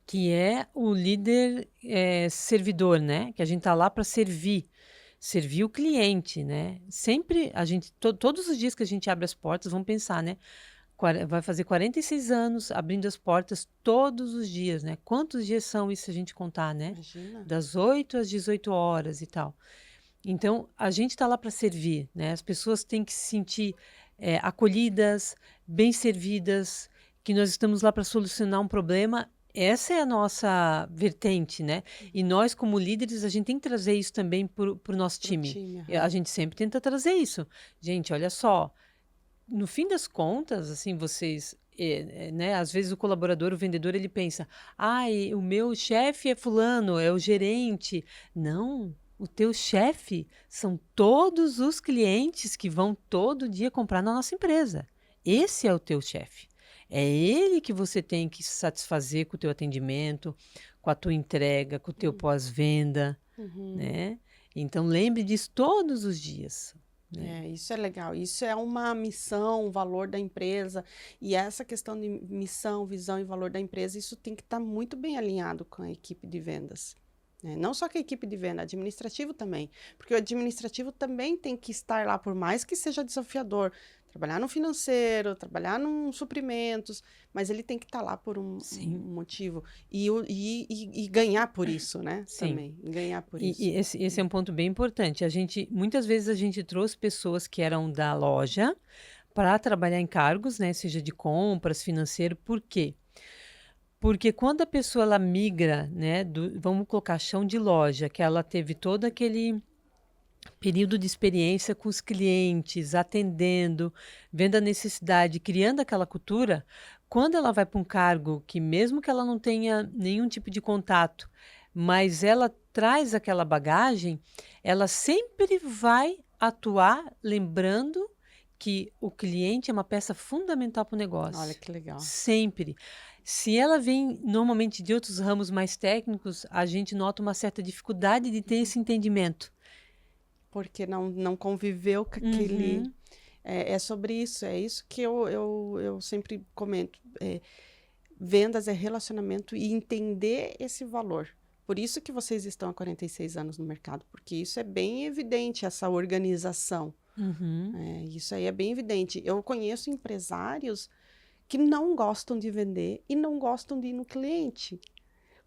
que é o líder servidor, né? Que a gente está lá para servir o cliente, né? Sempre todos os dias que a gente abre as portas, vamos pensar, né? Vai fazer 46 anos abrindo as portas todos os dias, né? Quantos dias são isso se a gente contar, né? Imagina. Das 8 às 18 horas e tal. Então, a gente está lá para servir, né? As pessoas têm que se sentir acolhidas, bem servidas, que nós estamos lá para solucionar um problema. Essa é a nossa vertente, né? E nós, como líderes, a gente tem que trazer isso também para o nosso time. A gente sempre tenta trazer isso. Gente, olha só, no fim das contas, assim, vocês, né, às vezes o colaborador, o vendedor, ele pensa, ai, o meu chefe é fulano, é o gerente. Não, o teu chefe são todos os clientes que vão todo dia comprar na nossa empresa. Esse é o teu chefe. É ele que você tem que satisfazer com o teu atendimento, com a tua entrega, com o teu pós-venda, né? Então lembre disso todos os dias, né? Isso é legal. Isso é uma missão, um valor da empresa. E essa questão de missão, visão e valor da empresa, isso tem que estar muito bem alinhado com a equipe de vendas. Né? Não só com a equipe de venda, administrativo também. Porque o administrativo também tem que estar lá, por mais que seja desafiador. Trabalhar no financeiro, trabalhar num suprimentos, mas ele tem que estar lá por um motivo. E ganhar por isso, né? Sim. Também. Ganhar por isso. E esse é um ponto bem importante. Muitas vezes a gente trouxe pessoas que eram da loja para trabalhar em cargos, né? Seja de compras, financeiro. Por quê? Porque quando a pessoa ela migra, né? Vamos colocar chão de loja, que ela teve todo aquele período de experiência com os clientes, atendendo, vendo a necessidade, criando aquela cultura, quando ela vai para um cargo que mesmo que ela não tenha nenhum tipo de contato, mas ela traz aquela bagagem, ela sempre vai atuar lembrando que o cliente é uma peça fundamental para o negócio. Olha que legal. Sempre. Se ela vem normalmente de outros ramos mais técnicos, a gente nota uma certa dificuldade de ter esse entendimento. Porque não conviveu com aquele... É sobre isso, é isso que eu sempre comento. Vendas é relacionamento e entender esse valor. Por isso que vocês estão há 46 anos no mercado, porque isso é bem evidente, essa organização. Isso aí é bem evidente. Eu conheço empresários que não gostam de vender e não gostam de ir no cliente.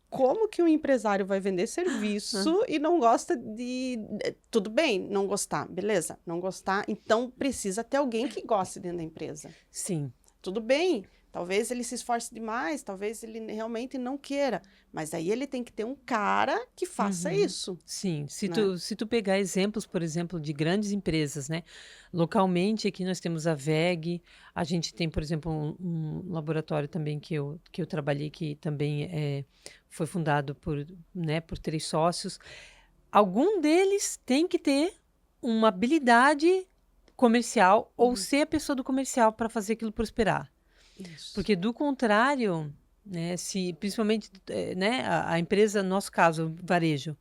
Como que um empresário vai vender serviço e não gosta de... Tudo bem, não gostar, beleza. Não gostar, então precisa ter alguém que goste dentro da empresa. Sim. Tudo bem, talvez ele se esforce demais, talvez ele realmente não queira. Mas aí ele tem que ter um cara que faça isso. Sim, se tu pegar exemplos, por exemplo, de grandes empresas, né? Localmente aqui nós temos a WEG, a gente tem, por exemplo, um laboratório também que eu trabalhei, que também foi fundado por 3 sócios. Algum deles tem que ter uma habilidade comercial ou ser a pessoa do comercial para fazer aquilo prosperar. Isso. Porque do contrário, né, principalmente a empresa, no nosso caso, varejo,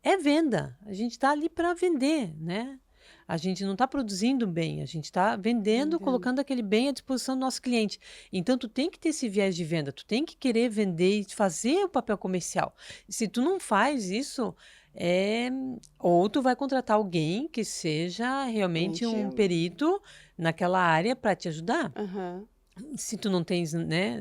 é venda. A gente está ali para vender, né? A gente não está produzindo bem, a gente está vendendo, colocando aquele bem à disposição do nosso cliente. Então, tu tem que ter esse viés de venda, tu tem que querer vender e fazer o papel comercial. Se tu não faz isso, ou tu vai contratar alguém que seja realmente um perito naquela área para te ajudar. Se tu não tens, né,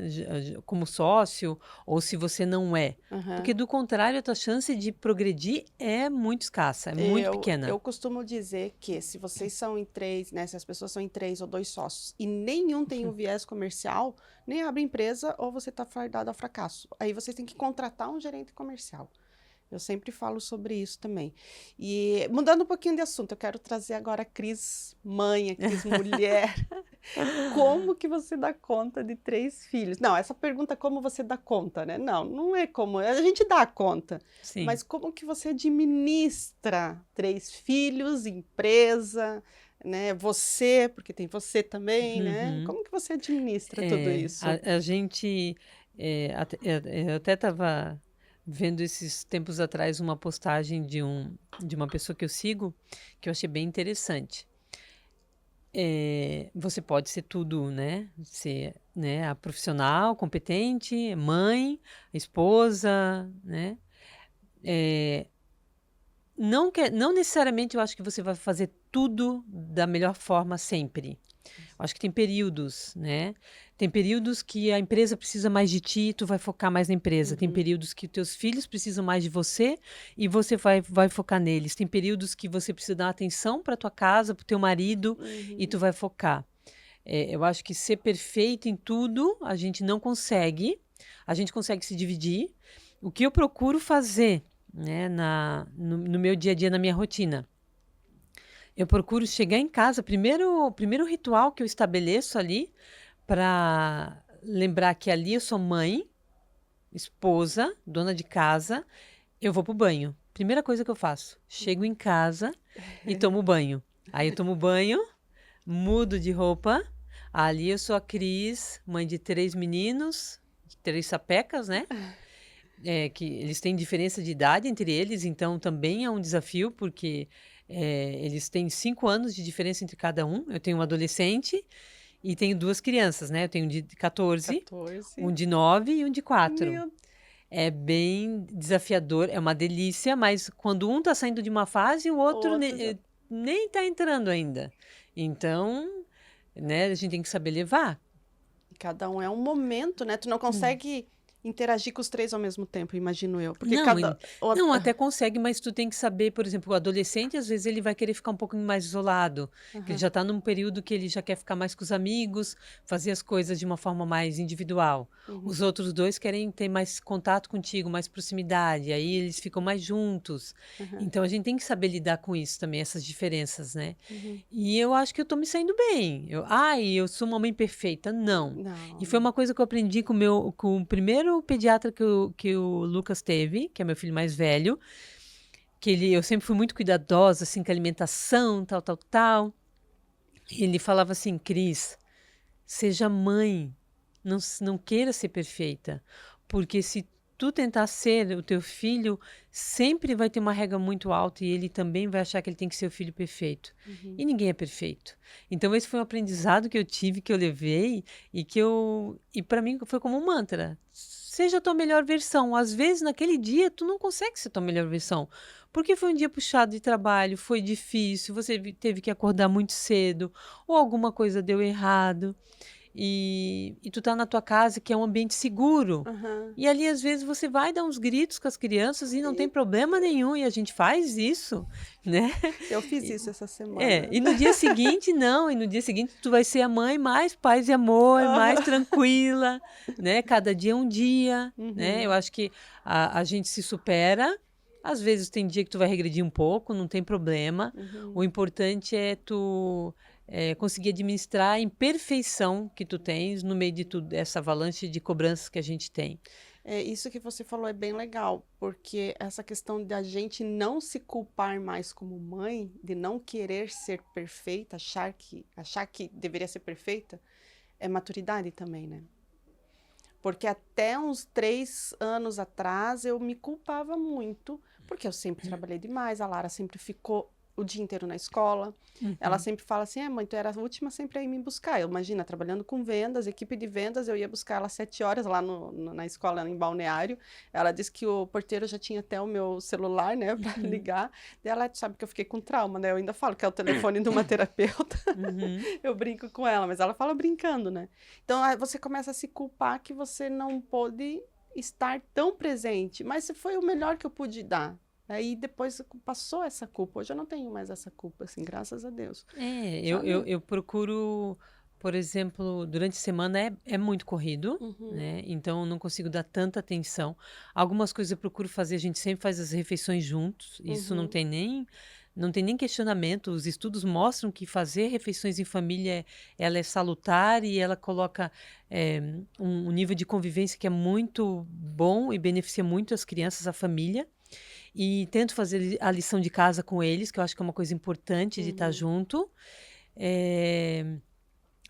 como sócio, ou se você não é. Porque, do contrário, a tua chance de progredir é muito escassa, é muito pequena. Eu costumo dizer que se vocês são em 3, né, se as pessoas são em 3 ou 2 sócios, e nenhum tem um viés comercial, nem abre empresa ou você está fardado ao fracasso. Aí vocês têm que contratar um gerente comercial. Eu sempre falo sobre isso também. E mudando um pouquinho de assunto, eu quero trazer agora a Cris mãe, a Cris mulher. Como que você dá conta de 3 filhos? Não, essa pergunta, como você dá conta, né? Não é como, a gente dá conta. Sim. Mas como que você administra 3 filhos, empresa, né? Você, porque tem você também, né? Como que você administra tudo isso? A gente, eu até estava vendo esses tempos atrás uma postagem de uma pessoa que eu sigo, que eu achei bem interessante. Você pode ser tudo, né? Ser, né, a profissional, competente, mãe, esposa, né? Não necessariamente eu acho que você vai fazer tudo da melhor forma sempre. Eu acho que tem períodos, né? Tem períodos que a empresa precisa mais de ti e tu vai focar mais na empresa. Tem períodos que teus filhos precisam mais de você e você vai focar neles. Tem períodos que você precisa dar atenção para tua casa, para o teu marido e tu vai focar. Eu acho que ser perfeito em tudo a gente não consegue. A gente consegue se dividir. O que eu procuro fazer, né, no meu dia a dia, na minha rotina? Eu procuro chegar em casa, primeiro ritual que eu estabeleço ali, para lembrar que ali eu sou mãe, esposa, dona de casa, eu vou pro banho. Primeira coisa que eu faço, chego em casa e tomo banho. Aí eu tomo banho, mudo de roupa. Ali eu sou a Cris, mãe de 3 meninos, de 3 sapecas, né? Que eles têm diferença de idade entre eles, então também é um desafio, porque eles têm 5 anos de diferença entre cada um. Eu tenho um adolescente e tenho 2 crianças, né? Eu tenho um de 14, 14. um de 9 e um de 4. Meu, É bem desafiador, é uma delícia, mas quando um tá saindo de uma fase, o outro outro já. nem tá entrando ainda. Então, né, a gente tem que saber levar. Cada um é um momento, né? Tu não consegue interagir com os três ao mesmo tempo, imagino eu. Porque Não, cada. não, até consegue, mas tu tem que saber, por exemplo, o adolescente, às vezes ele vai querer ficar um pouquinho mais isolado, que ele Aham, já está num período que ele já quer ficar mais com os amigos, fazer as coisas de uma forma mais individual. uhum, Os outros dois querem ter mais contato contigo, mais proximidade, aí eles ficam mais juntos. aham, Então a gente tem que saber lidar com isso também, essas diferenças, né? uhum. E eu acho que eu tô me saindo bem. Eu sou uma mãe perfeita. Não. E foi Não. uma coisa que eu aprendi com o primeiro pediatra que o Lucas teve, que é meu filho mais velho, eu sempre fui muito cuidadosa, assim, com a alimentação, tal, tal, tal. Ele falava assim, Cris, seja mãe, não queira ser perfeita, porque se tu tentar ser o teu filho, sempre vai ter uma régua muito alta e ele também vai achar que ele tem que ser o filho perfeito. Uhum, E ninguém é perfeito. Então esse foi um aprendizado que eu tive, que eu levei e para mim foi como um mantra. Seja a tua melhor versão. Às vezes naquele dia tu não consegue ser a tua melhor versão, porque foi um dia puxado de trabalho, foi difícil, você teve que acordar muito cedo, ou alguma coisa deu errado. E tu tá na tua casa, que é um ambiente seguro. aham. E ali, às vezes, você vai dar uns gritos com as crianças e não tem E problema nenhum, e a gente faz isso, né? eu fiz E, isso essa semana. e no dia seguinte, não, e no dia seguinte tu vai ser a mãe mais paz e amor, mais Aham. tranquila, né? Cada dia é um dia, né? Eu Uhum, acho que a gente se supera. Às vezes tem dia que tu vai regredir um pouco, não tem problema. uhum. O importante é tu conseguir administrar a imperfeição que tu tens no meio de tudo, essa avalanche de cobranças que a gente tem. É, isso que você falou é bem legal, porque essa questão da gente não se culpar mais como mãe, de não querer ser perfeita, achar que deveria ser perfeita, é maturidade também, né? Porque até uns 3 anos atrás eu me culpava muito, porque eu sempre trabalhei demais, a Lara sempre ficou o dia inteiro na escola. Ela Uhum. sempre fala assim: mãe, tu era a última sempre a ir me buscar. Eu imagina, trabalhando com vendas, equipe de vendas, eu ia buscar ela às 7 horas lá na escola, em Balneário. Ela disse que o porteiro já tinha até o meu celular, né, para Uhum. ligar. Daí ela sabe que eu fiquei com trauma, né? Eu ainda falo que é o telefone de uma terapeuta. Uhum. Eu brinco com ela, mas ela fala brincando, né? Então aí você começa a se culpar que você não pôde estar tão presente, mas foi o melhor que eu pude dar. Aí depois passou essa culpa. Hoje eu não tenho mais essa culpa, assim, graças a Deus. Eu Sabe? eu procuro, por exemplo, durante a semana é muito corrido, Uhum, né? Então eu não consigo dar tanta atenção. Algumas coisas eu procuro fazer, a gente sempre faz as refeições juntos. Isso uhum, não tem nem questionamento. Os estudos mostram que fazer refeições em família, ela é salutar e ela coloca um nível de convivência que é muito bom e beneficia muito as crianças, a família. E tento fazer a lição de casa com eles, que eu acho que é uma coisa importante de estar uhum, junto. Eh,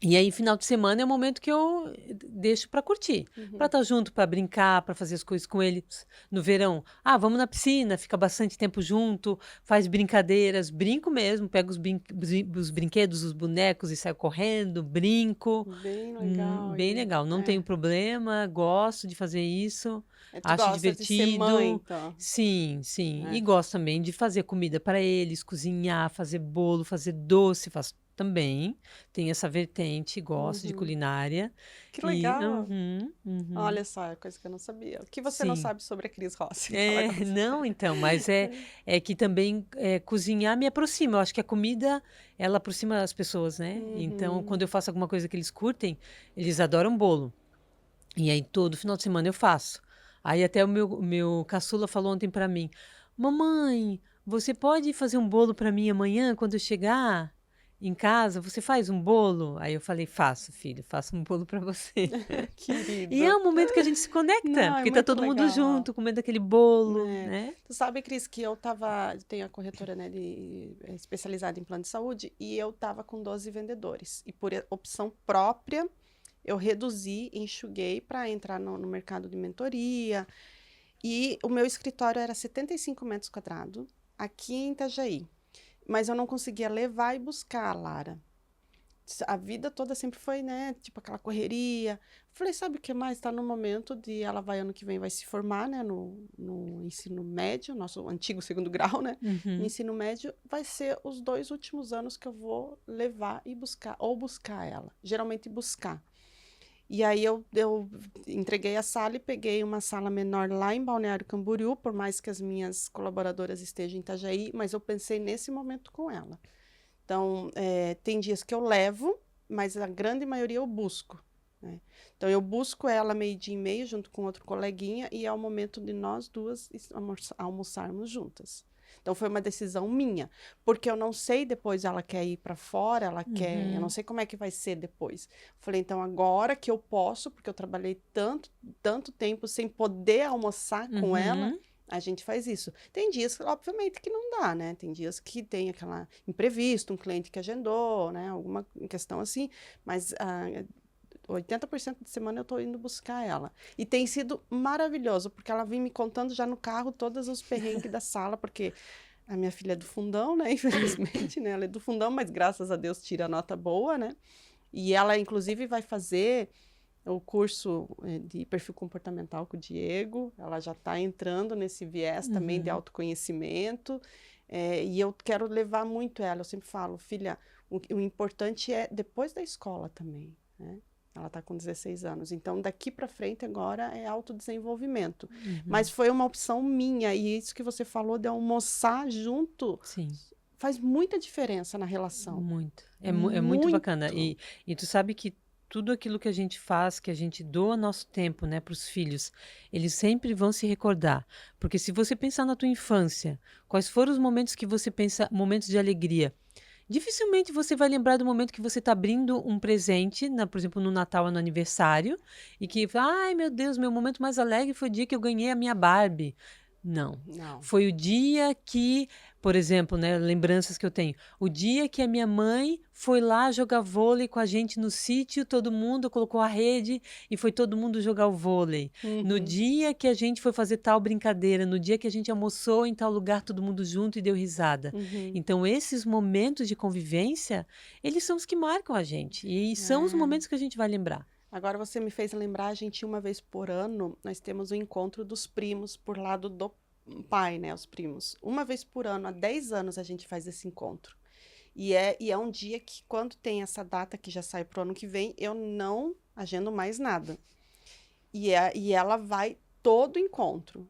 e aí, final de semana é o momento que eu deixo para curtir, para uhum. estar junto, para brincar, para fazer as coisas com eles. No verão, vamos na piscina, fica bastante tempo junto, faz brincadeiras, brinco mesmo, pego os brinquedos, os bonecos e saio correndo, brinco. Bem legal. Bem legal, não tenho problema, gosto de fazer isso, Tu acho gosta de ser mãe, divertido. então. Sim, sim. E É. gosto também de fazer comida para eles, cozinhar, fazer bolo, fazer doce, faço também. Tem essa vertente, gosto de Uhum. culinária. Que E legal. uhum, uhum, Olha só, é coisa que eu não sabia. O que você não sim. sabe sobre a Cris Rossi? Fala agora. Não, então, mas é que também cozinhar me aproxima. Eu acho que a comida, ela aproxima as pessoas, né? Então, Uhum. quando eu faço alguma coisa que eles curtem, eles adoram bolo. E aí todo final de semana eu faço. Aí até o meu caçula falou ontem pra mim: Mamãe, você pode fazer um bolo para mim amanhã quando eu chegar em casa? Você faz um bolo? Aí eu falei, faço, filho, faço um bolo para você. E é Querido. um momento que a gente se conecta, Não, é porque tá muito todo mundo legal. junto, comendo aquele bolo, É. né? Tu sabe, Cris, que eu tenho a corretora, né, especializada em plano de saúde, e eu tava com 12 vendedores. E por opção própria, eu reduzi, enxuguei para entrar no mercado de mentoria. E o meu escritório era 75 metros quadrados, aqui em Itajaí. Mas eu não conseguia levar e buscar a Lara. A vida toda sempre foi, né, tipo aquela correria. Falei, sabe o que mais? Está no momento de ela vai ano que vem vai se formar, né, no ensino médio, nosso antigo segundo grau, né? No Uhum. ensino médio vai ser os 2 últimos anos que eu vou levar e buscar, ou buscar ela, geralmente buscar. E aí eu entreguei a sala e peguei uma sala menor lá em Balneário Camboriú, por mais que as minhas colaboradoras estejam em Itajaí, mas eu pensei nesse momento com ela. Então, tem dias que eu levo, mas a grande maioria eu busco, né? Então, eu busco ela 12:30 junto com outro coleguinha e é o momento de nós duas almoçarmos juntas. Então, foi uma decisão minha, porque eu não sei depois ela quer ir para fora, ela quer, eu não Uhum. sei como é que vai ser depois. Falei, então agora que eu posso, porque eu trabalhei tanto tempo sem poder almoçar com ela, Uhum. a gente faz isso. Tem dias, obviamente, que não dá, né? Tem dias que tem aquela imprevisto, um cliente que agendou, né? Alguma questão assim, mas 80% de semana eu tô indo buscar ela. E tem sido maravilhoso, porque ela vem me contando já no carro todos os perrengues da sala, porque a minha filha é do fundão, né? Infelizmente, né? Ela é do fundão, mas graças a Deus tira nota boa, né? E ela, inclusive, vai fazer o curso de perfil comportamental com o Diego. Ela já está entrando nesse viés também de Uhum. autoconhecimento. E eu quero levar muito ela. Eu sempre falo, filha, o importante é depois da escola também, né? Ela está com 16 anos. Então, daqui para frente, agora é autodesenvolvimento. Mas Uhum. foi uma opção minha. E isso que você falou de almoçar junto Sim. faz muita diferença na relação. Muito. É muito bacana. Muito. E tu sabe que tudo aquilo que a gente faz, que a gente doa nosso tempo, né, para os filhos, eles sempre vão se recordar. Porque se você pensar na tua infância, quais foram os momentos que você pensa, momentos de alegria? Dificilmente você vai lembrar do momento que você está abrindo um presente, por exemplo, no Natal ou no aniversário, e que, ai meu Deus, meu momento mais alegre foi o dia que eu ganhei a minha Barbie. Não. Não. Foi o dia que, por exemplo, né, lembranças que eu tenho, o dia que a minha mãe foi lá jogar vôlei com a gente no sítio, todo mundo colocou a rede e foi todo mundo jogar o vôlei. No Uhum. dia que a gente foi fazer tal brincadeira, no dia que a gente almoçou em tal lugar, todo mundo junto e deu risada. Uhum. Então, esses momentos de convivência, eles são os que marcam a gente. E são os É. momentos que a gente vai lembrar. Agora você me fez lembrar, a gente, uma vez por ano, nós temos o encontro dos primos por lado do pai, né? Os primos. Uma vez por ano, há 10 anos a gente faz esse encontro. E é um dia que, quando tem essa data que já sai pro ano que vem, eu não agendo mais nada. E ela vai todo encontro.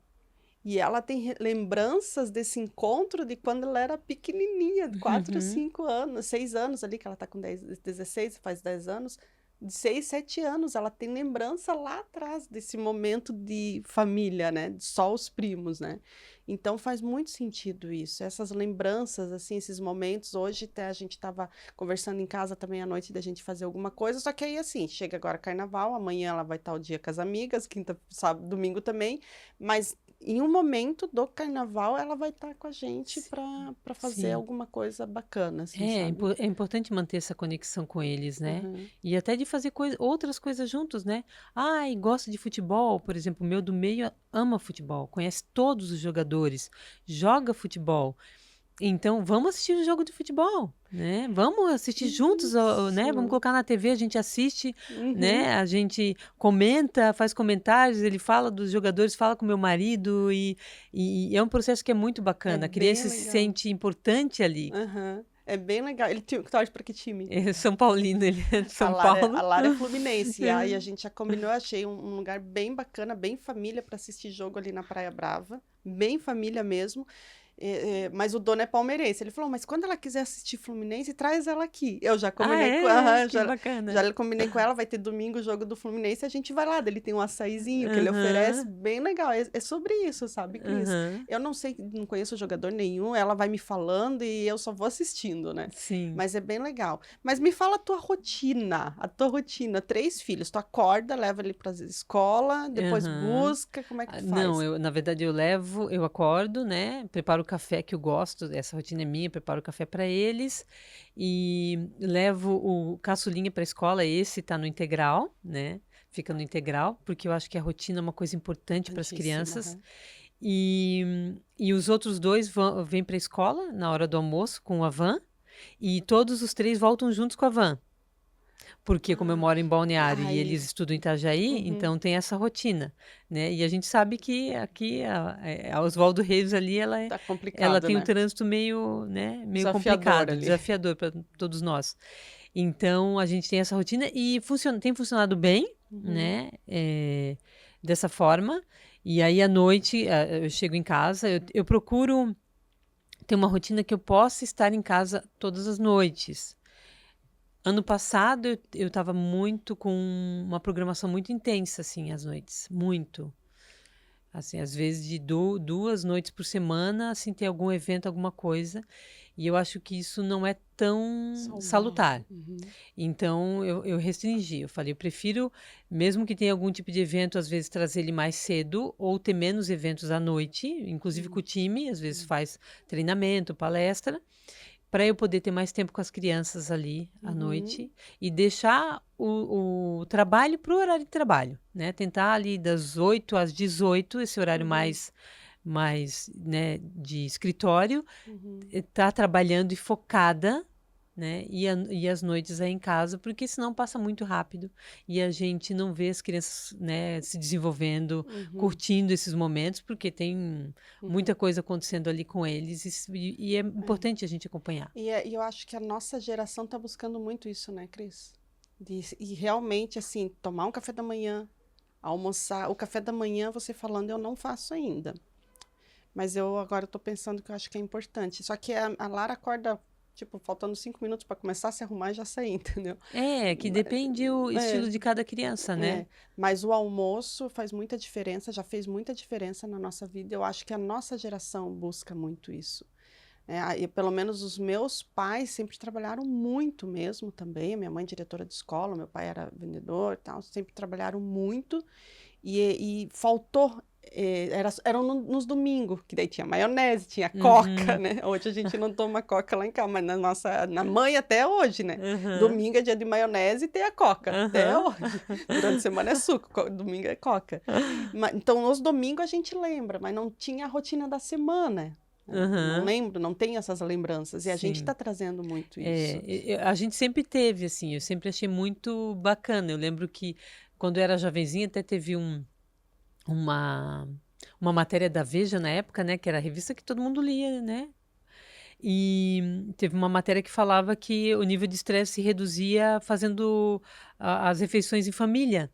E ela tem lembranças desse encontro de quando ela era pequenininha, de 4, Uhum. 5 anos, 6 anos ali, que ela está com 16, faz 10 anos, de 6, 7 anos. Ela tem lembrança lá atrás desse momento de família, né? De só os primos, né? Então faz muito sentido isso. Essas lembranças, assim, esses momentos. Hoje até a gente estava conversando em casa também à noite da gente fazer alguma coisa, só que aí assim, chega agora carnaval, amanhã ela vai estar o dia com as amigas, quinta, sábado, domingo também, mas em um momento do carnaval, ela vai estar com a gente Si- para fazer Sim. alguma coisa bacana, assim, É, sabe? é importante manter essa conexão com eles, né? Uhum. E até de fazer outras coisas juntos, né? Ai, gosta de futebol, por exemplo, o meu do meio ama futebol, conhece todos os jogadores, joga futebol. Então, vamos assistir o jogo de futebol, né? Vamos assistir juntos, né? Vamos Isso. colocar na TV, a gente assiste, Uhum. né? A gente comenta, faz comentários, ele fala dos jogadores, fala com meu marido e é um processo que é muito É bacana. A bem criança se legal. sente importante ali. Aham. É bem legal. Ele torce para que time? É São Paulino, ele é de A São Lara, a Paulo. Lara é fluminense. E aí a gente já combinou, achei um lugar bem bacana, bem família para assistir jogo ali na Praia Brava. Bem família mesmo. Mas o dono é palmeirense. Ele falou, mas quando ela quiser assistir Fluminense, traz ela aqui. Eu já Ah, combinei com é? ela, Que bacana. já combinei com ela, vai ter domingo o jogo do Fluminense, a gente vai lá, ele tem um açaizinho que ele oferece, bem legal. É sobre isso, sabe, Cris? Eu não sei, não conheço jogador nenhum, ela vai me falando e eu só vou assistindo, né? Sim. Mas é bem legal. Mas me fala a tua rotina, 3 filhos, tu acorda, leva ele pra escola, depois busca, como é que tu faz? Não, na verdade eu acordo, né? Preparo o café que eu gosto, essa rotina é minha, preparo o café para eles e levo o caçulinha para a escola, esse tá no integral, né? Fica no integral, porque eu acho que a rotina é uma coisa importante para as crianças. E os outros 2 vêm para a escola na hora do almoço com a van e todos os 3 voltam juntos com a van. Porque como eu moro em Balneário e eles estudam em Itajaí, então tem essa rotina, né? E a gente sabe que aqui a Oswaldo Reis ali, ela tem um trânsito meio complicado, desafiador para todos nós. Então a gente tem essa rotina e tem funcionado bem, né? Dessa forma. E aí à noite eu chego em casa, eu procuro ter uma rotina que eu possa estar em casa todas as noites. Ano passado, eu estava muito com uma programação muito intensa, assim, às noites. Muito. Assim, às vezes de 2 noites por semana, assim, ter algum evento, alguma coisa. E eu acho que isso não é tão salutar. Então, eu restringi. Eu falei, eu prefiro, mesmo que tenha algum tipo de evento, às vezes trazer ele mais cedo, ou ter menos eventos à noite, inclusive com o time, às vezes faz treinamento, palestra, para eu poder ter mais tempo com as crianças ali à noite e deixar o trabalho para o horário de trabalho, né? Tentar ali das 8 às 18, esse horário mais né, de escritório, estar trabalhando e focada, né? E as noites aí em casa, porque senão passa muito rápido e a gente não vê as crianças, né, se desenvolvendo, curtindo esses momentos, porque tem muita coisa acontecendo ali com eles e é importante a gente acompanhar. E eu acho que a nossa geração está buscando muito isso, né, Cris? E realmente, assim, tomar um café da manhã, almoçar. O café da manhã, você falando, eu não faço ainda. Mas eu agora estou pensando que eu acho que é importante. Só que a Lara acorda, tipo, faltando 5 minutos para começar a se arrumar e já sair, entendeu? Que depende o estilo de cada criança, né? Mas o almoço faz muita diferença, já fez muita diferença na nossa vida. Eu acho que a nossa geração busca muito isso. E pelo menos os meus pais sempre trabalharam muito mesmo também. Minha mãe diretora de escola, meu pai era vendedor e tal, sempre trabalharam muito. E faltou... eram nos domingos, que daí tinha maionese, tinha coca, né? Hoje a gente não toma coca lá em casa, mas na mãe até hoje, né? Domingo é dia de maionese e tem a coca, até hoje. Durante a semana é suco, domingo é coca. Então, nos domingos a gente lembra, mas não tinha a rotina da semana. Não lembro, não tem essas lembranças. E a gente está trazendo muito isso. A gente sempre teve, assim, eu sempre achei muito bacana. Eu lembro que quando eu era jovenzinha até teve uma matéria da Veja na época, né, que era a revista que todo mundo lia, né? E teve uma matéria que falava que o nível de estresse se reduzia fazendo as refeições em família.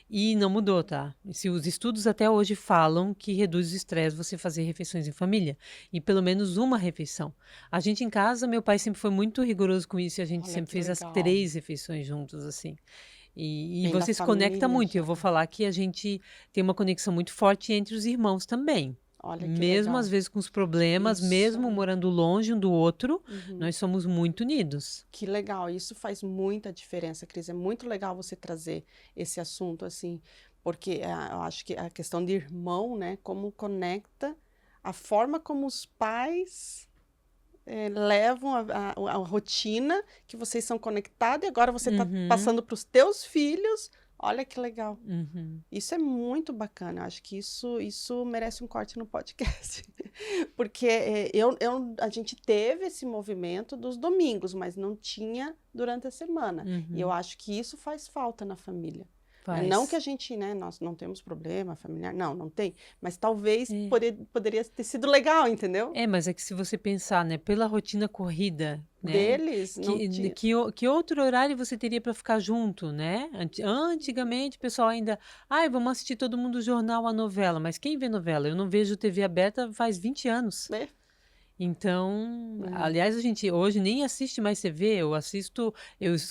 E não mudou, tá? Se os estudos até hoje falam que reduz o estresse você fazer refeições em família. E pelo menos uma refeição. A gente em casa, meu pai sempre foi muito rigoroso com isso e a gente sempre fez as 3 refeições juntos, assim. E você se conecta muito. Eu vou falar que a gente tem uma conexão muito forte entre os irmãos também. Olha que mesmo legal. Às vezes com os problemas, Isso. mesmo morando longe um do outro, nós somos muito unidos. Que legal, isso faz muita diferença, Cris. É muito legal você trazer esse assunto, assim, porque eu acho que a questão de irmão, né, como conecta a forma como os pais levam a rotina, que vocês são conectados e agora você está passando para os teus filhos. Olha que legal. Isso é muito bacana. Acho que isso merece um corte no podcast. Porque a gente teve esse movimento dos domingos, mas não tinha durante a semana. E eu acho que isso faz falta na família. Não que a gente, né, nós não temos problema familiar, não tem. Mas talvez poderia ter sido legal, entendeu? Mas é que se você pensar, né, pela rotina corrida, né, deles, que outro horário você teria para ficar junto, né? Antigamente o pessoal ainda, vamos assistir todo mundo o jornal, a novela, mas quem vê novela? Eu não vejo TV aberta faz 20 anos. Então, aliás, a gente hoje nem assiste mais TV,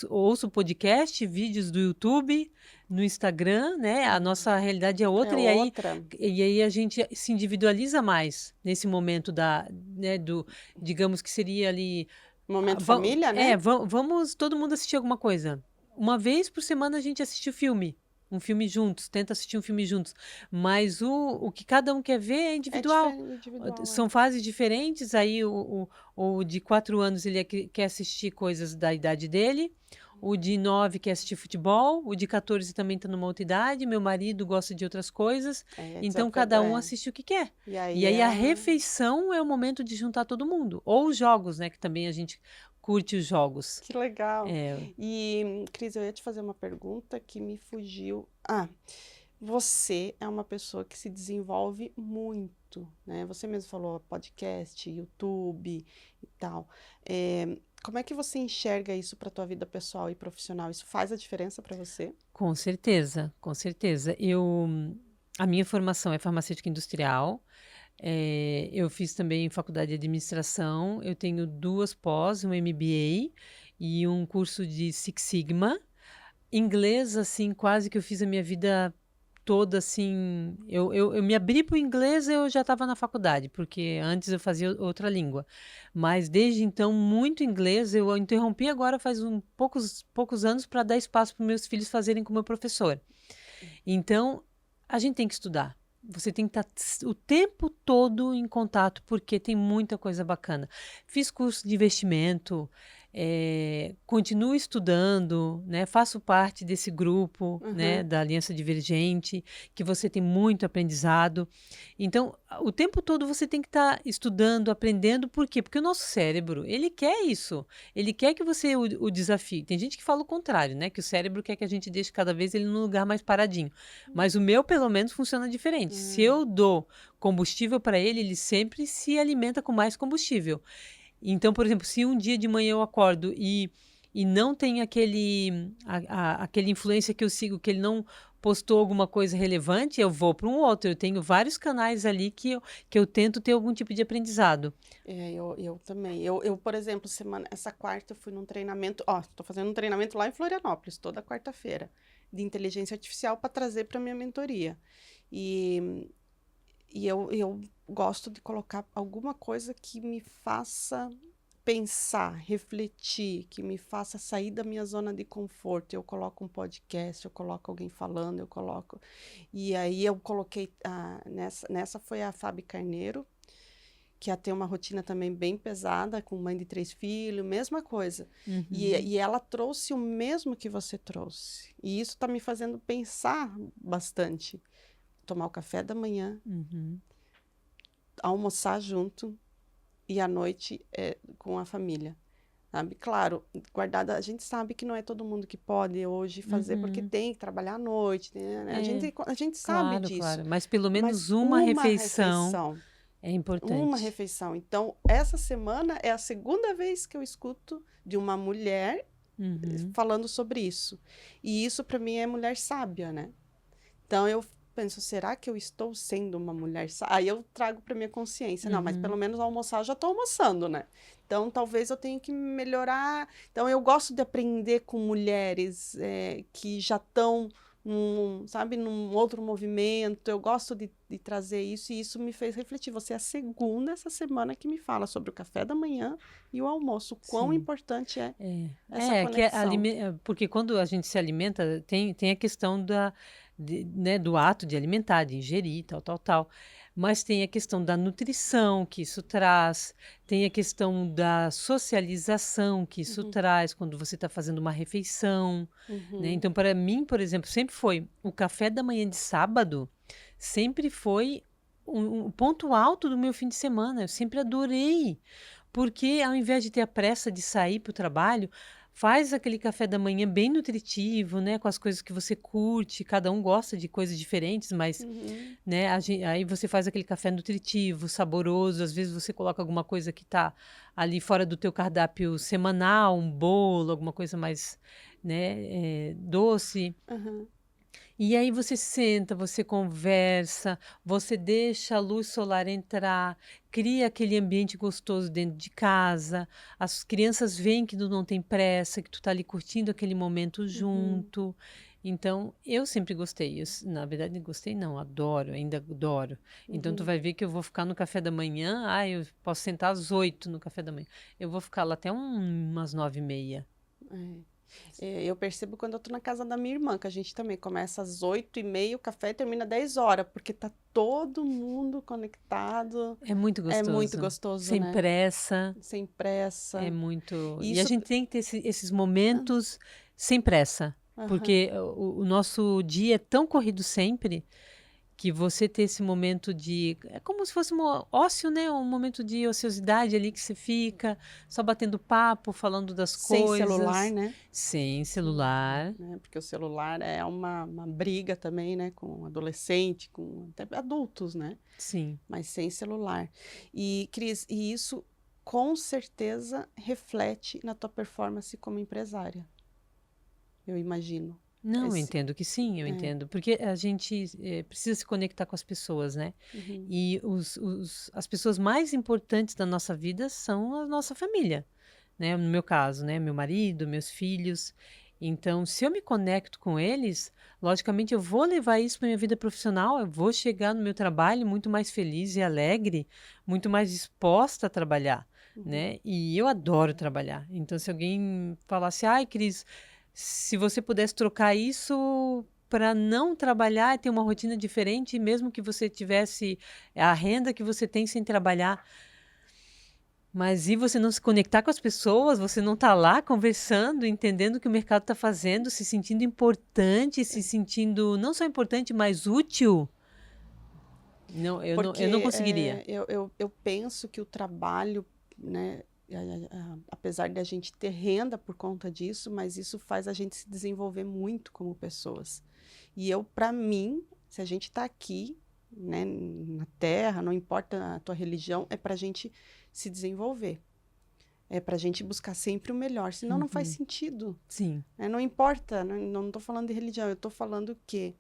ouço podcast, vídeos do YouTube, no Instagram, né? A nossa realidade é É outra, outra. e aí a gente se individualiza mais nesse momento digamos que seria ali, Momento família, né? vamos todo mundo assistir alguma coisa. Uma vez por semana a gente assiste um filme juntos, tenta assistir um filme juntos, mas o que cada um quer ver é individual. Individual, São fases diferentes, aí o de 4 anos ele quer assistir coisas da idade dele, o de 9 quer assistir futebol, o de 14 também está numa outra idade, meu marido gosta de outras coisas, então cada um assiste o que quer. E E aí a refeição é o momento de juntar todo mundo. Ou os jogos, né, que também a gente curte os jogos. Que legal. É, E, Cris, eu ia te fazer uma pergunta que me fugiu. Você é uma pessoa que se desenvolve muito, né? Você mesmo falou podcast, YouTube e tal. Como é que você enxerga isso para a tua vida pessoal e profissional? Isso faz a diferença para você? com certeza, com certeza. A minha formação é farmacêutica industrial. Eu fiz também faculdade de administração. Eu tenho 2 pós, um MBA e um curso de Six Sigma. Inglês, assim, quase que eu fiz a minha vida toda, assim. Eu me abri para o inglês, eu já estava na faculdade, porque antes eu fazia outra língua. Mas desde então, muito inglês. Eu interrompi agora faz poucos anos para dar espaço para meus filhos fazerem com o meu professor. Então, a gente tem que estudar. Você tem que estar o tempo todo em contato, porque tem muita coisa bacana. Fiz curso de investimento, continuo estudando, né? Faço parte desse grupo, né? Da Aliança Divergente, que você tem muito aprendizado. Então, o tempo todo você tem que estar estudando, aprendendo. Por quê? Porque o nosso cérebro, ele quer isso. Ele quer que você o desafie. Tem gente que fala o contrário, né? Que o cérebro quer que a gente deixe cada vez ele num lugar mais paradinho. Mas o meu, pelo menos, funciona diferente. Se eu dou combustível para ele, ele sempre se alimenta com mais combustível. Então, por exemplo, se um dia de manhã eu acordo e não tem aquele influência que eu sigo, que ele não postou alguma coisa relevante, eu vou para um outro. Eu tenho vários canais ali que eu tento ter algum tipo de aprendizado. Eu também. Por exemplo, essa quarta eu fui num treinamento. Estou fazendo um treinamento lá em Florianópolis, toda quarta-feira, de inteligência artificial para trazer para minha mentoria. E eu gosto de colocar alguma coisa que me faça pensar, refletir, que me faça sair da minha zona de conforto. Eu coloco um podcast, eu coloco alguém falando, eu coloco. E aí eu coloquei, nessa foi a Fábio Carneiro, que ia ter uma rotina também bem pesada, com mãe de 3 filhos, mesma coisa. E ela trouxe o mesmo que você trouxe. E isso está me fazendo pensar bastante. Tomar o café da manhã, almoçar junto e à noite com a família, sabe? Claro, guardada, a gente sabe que não é todo mundo que pode hoje fazer, porque tem que trabalhar à noite, né? A gente sabe disso. Claro, mas pelo menos uma refeição é importante. Uma refeição. Então, essa semana é a segunda vez que eu escuto de uma mulher falando sobre isso. E isso, para mim, é mulher sábia, né? Então, eu penso, será que eu estou sendo uma mulher sábia? Aí eu trago para minha consciência. Não, mas pelo menos almoçar eu já estou almoçando, né? Então, talvez eu tenha que melhorar. Então, eu gosto de aprender com mulheres que já estão num outro movimento. Eu gosto de trazer isso, e isso me fez refletir. Você é a segunda essa semana que me fala sobre o café da manhã e o almoço. O quão importante é essa conexão. Porque quando a gente se alimenta, tem a questão né, do ato de alimentar, de ingerir, tal. Mas tem a questão da nutrição que isso traz, tem a questão da socialização que isso traz quando você está fazendo uma refeição, né? Então, para mim, por exemplo, sempre foi o café da manhã de sábado, sempre foi um ponto alto do meu fim de semana. Eu sempre adorei, porque ao invés de ter a pressa de sair para o trabalho, faz aquele café da manhã bem nutritivo, né? Com as coisas que você curte. Cada um gosta de coisas diferentes, mas, né? Aí você faz aquele café nutritivo, saboroso. Às vezes você coloca alguma coisa que está ali fora do teu cardápio semanal, um bolo, alguma coisa mais, né? Doce. E aí você senta, você conversa, você deixa a luz solar entrar, cria aquele ambiente gostoso dentro de casa, as crianças veem que tu não tem pressa, que tu tá ali curtindo aquele momento Uhum, junto. Então, eu sempre gostei, na verdade gostei não, adoro, ainda adoro. Então tu uhum. vai ver que eu vou ficar no café da manhã, eu posso sentar às 8 no café da manhã, eu vou ficar lá até umas 9h30. Eu percebo quando eu tô na casa da minha irmã, que a gente também começa às 8h30, o café termina 10 horas, porque tá todo mundo conectado. É muito É muito gostoso, gostoso, sem né? pressa. Sem É pressa. muito. E E a isso. gente tem que ter esses momentos sem pressa, Aham. porque o nosso dia é tão corrido sempre que você ter esse momento de. É como se fosse um ócio, né? Um momento de ociosidade ali que você fica só batendo papo, falando das Sem celular, coisas, né? sem Celular, celular. né? Porque o celular é uma briga também, né? Com adolescente, com até adultos, né? Sim. Mas sem celular. E, Cris, e isso com certeza reflete na tua performance como empresária, eu imagino. Não, eu Esse, entendo que sim, eu é, entendo. Porque a gente precisa se conectar com as pessoas, né? uhum, E as pessoas mais importantes da nossa vida são a nossa família, né? No meu caso, né? Meu marido, meus filhos. Então, se eu me conecto com eles, logicamente eu vou levar isso para minha vida profissional, eu vou chegar no meu trabalho muito mais feliz e alegre, muito mais disposta a trabalhar, uhum. né? E eu adoro trabalhar. Então, se alguém falasse, ai, Cris, se você pudesse trocar isso para não trabalhar e ter uma rotina diferente, mesmo que você tivesse a renda que você tem sem trabalhar, mas e você não se conectar com as pessoas, você não tá lá conversando, entendendo o que o mercado está fazendo, se sentindo importante, se sentindo não só importante, mas útil? Não, eu não Porque conseguiria. eu penso que o trabalho, né, apesar de a gente ter renda por conta disso, mas isso faz a gente se desenvolver muito como pessoas. E para mim, se a gente está aqui, né, na Terra, não importa a tua religião, é para a gente se desenvolver. É para a gente buscar sempre o melhor, senão não faz Uhum. sentido. Sim, Né? Não importa, não estou falando de religião, eu estou falando que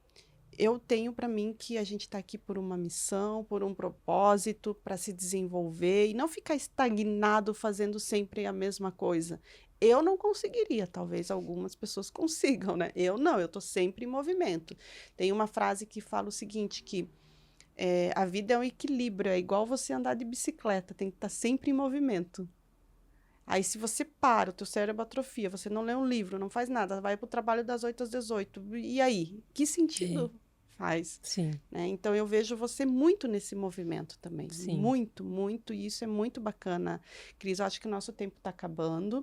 eu tenho para mim que a gente está aqui por uma missão, por um propósito, para se desenvolver e não ficar estagnado fazendo sempre a mesma coisa. Eu não conseguiria, talvez algumas pessoas consigam, né? Eu não, eu estou sempre em movimento. Tem uma frase que fala o seguinte, que a vida é um equilíbrio, é igual você andar de bicicleta, tem que estar sempre em movimento. Aí, se você para, o teu cérebro atrofia, você não lê um livro, não faz nada, vai para o trabalho das 8 às 18. E aí? Que é, sentido faz? sim, Né? Então, eu vejo você muito nesse movimento também. sim. Muito, muito. E isso é muito bacana. Cris, eu acho que o nosso tempo está acabando.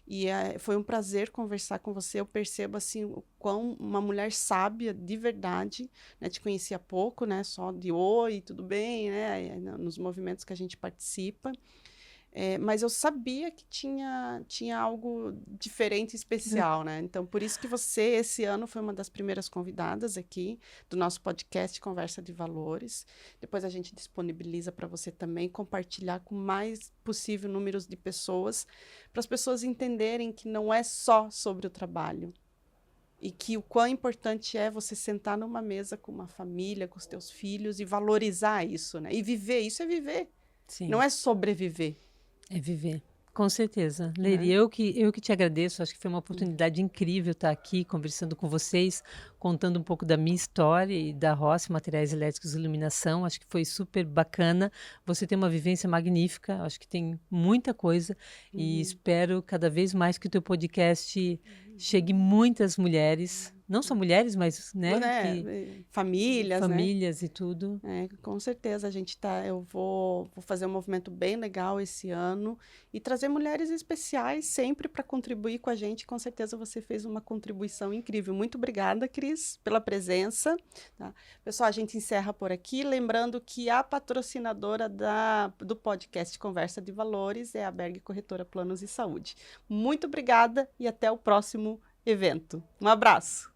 E foi um prazer conversar com você. Eu percebo, assim, o quão uma mulher sábia, de verdade. Né? Te conhecia pouco, né? Só de oi, tudo bem, né? Nos movimentos que a gente participa. Mas eu sabia que tinha algo diferente e especial, né? Então, por isso que você, esse ano, foi uma das primeiras convidadas aqui do nosso podcast Conversa de Valores. Depois a gente disponibiliza para você também compartilhar com o mais possível números de pessoas, para as pessoas entenderem que não é só sobre o trabalho. E que o quão importante é você sentar numa mesa com uma família, com os teus filhos e valorizar isso, né? E viver, isso é viver, não Sim. é sobreviver. É viver. Com certeza. Leire, Né? eu que te agradeço. Acho que foi uma Hum. oportunidade incrível estar aqui conversando com vocês, contando um pouco da minha história e da Rossi Materiais Elétricos e Iluminação. Acho que foi super bacana. Você tem uma vivência magnífica. Acho que tem muita coisa e Uhum. espero cada vez mais que o teu podcast chegue muitas mulheres, não só mulheres, mas né, Né? que Famílias, né? famílias e tudo. Com certeza a gente tá. Eu vou fazer um movimento bem legal esse ano e trazer mulheres especiais sempre para contribuir com a gente. Com certeza você fez uma contribuição incrível. Muito obrigada, Cris, pela presença. Tá? Pessoal, a gente encerra por aqui. Lembrando que a patrocinadora do podcast Conversa de Valores é a Berg Corretora Planos e Saúde. Muito obrigada e até o próximo evento. Um abraço.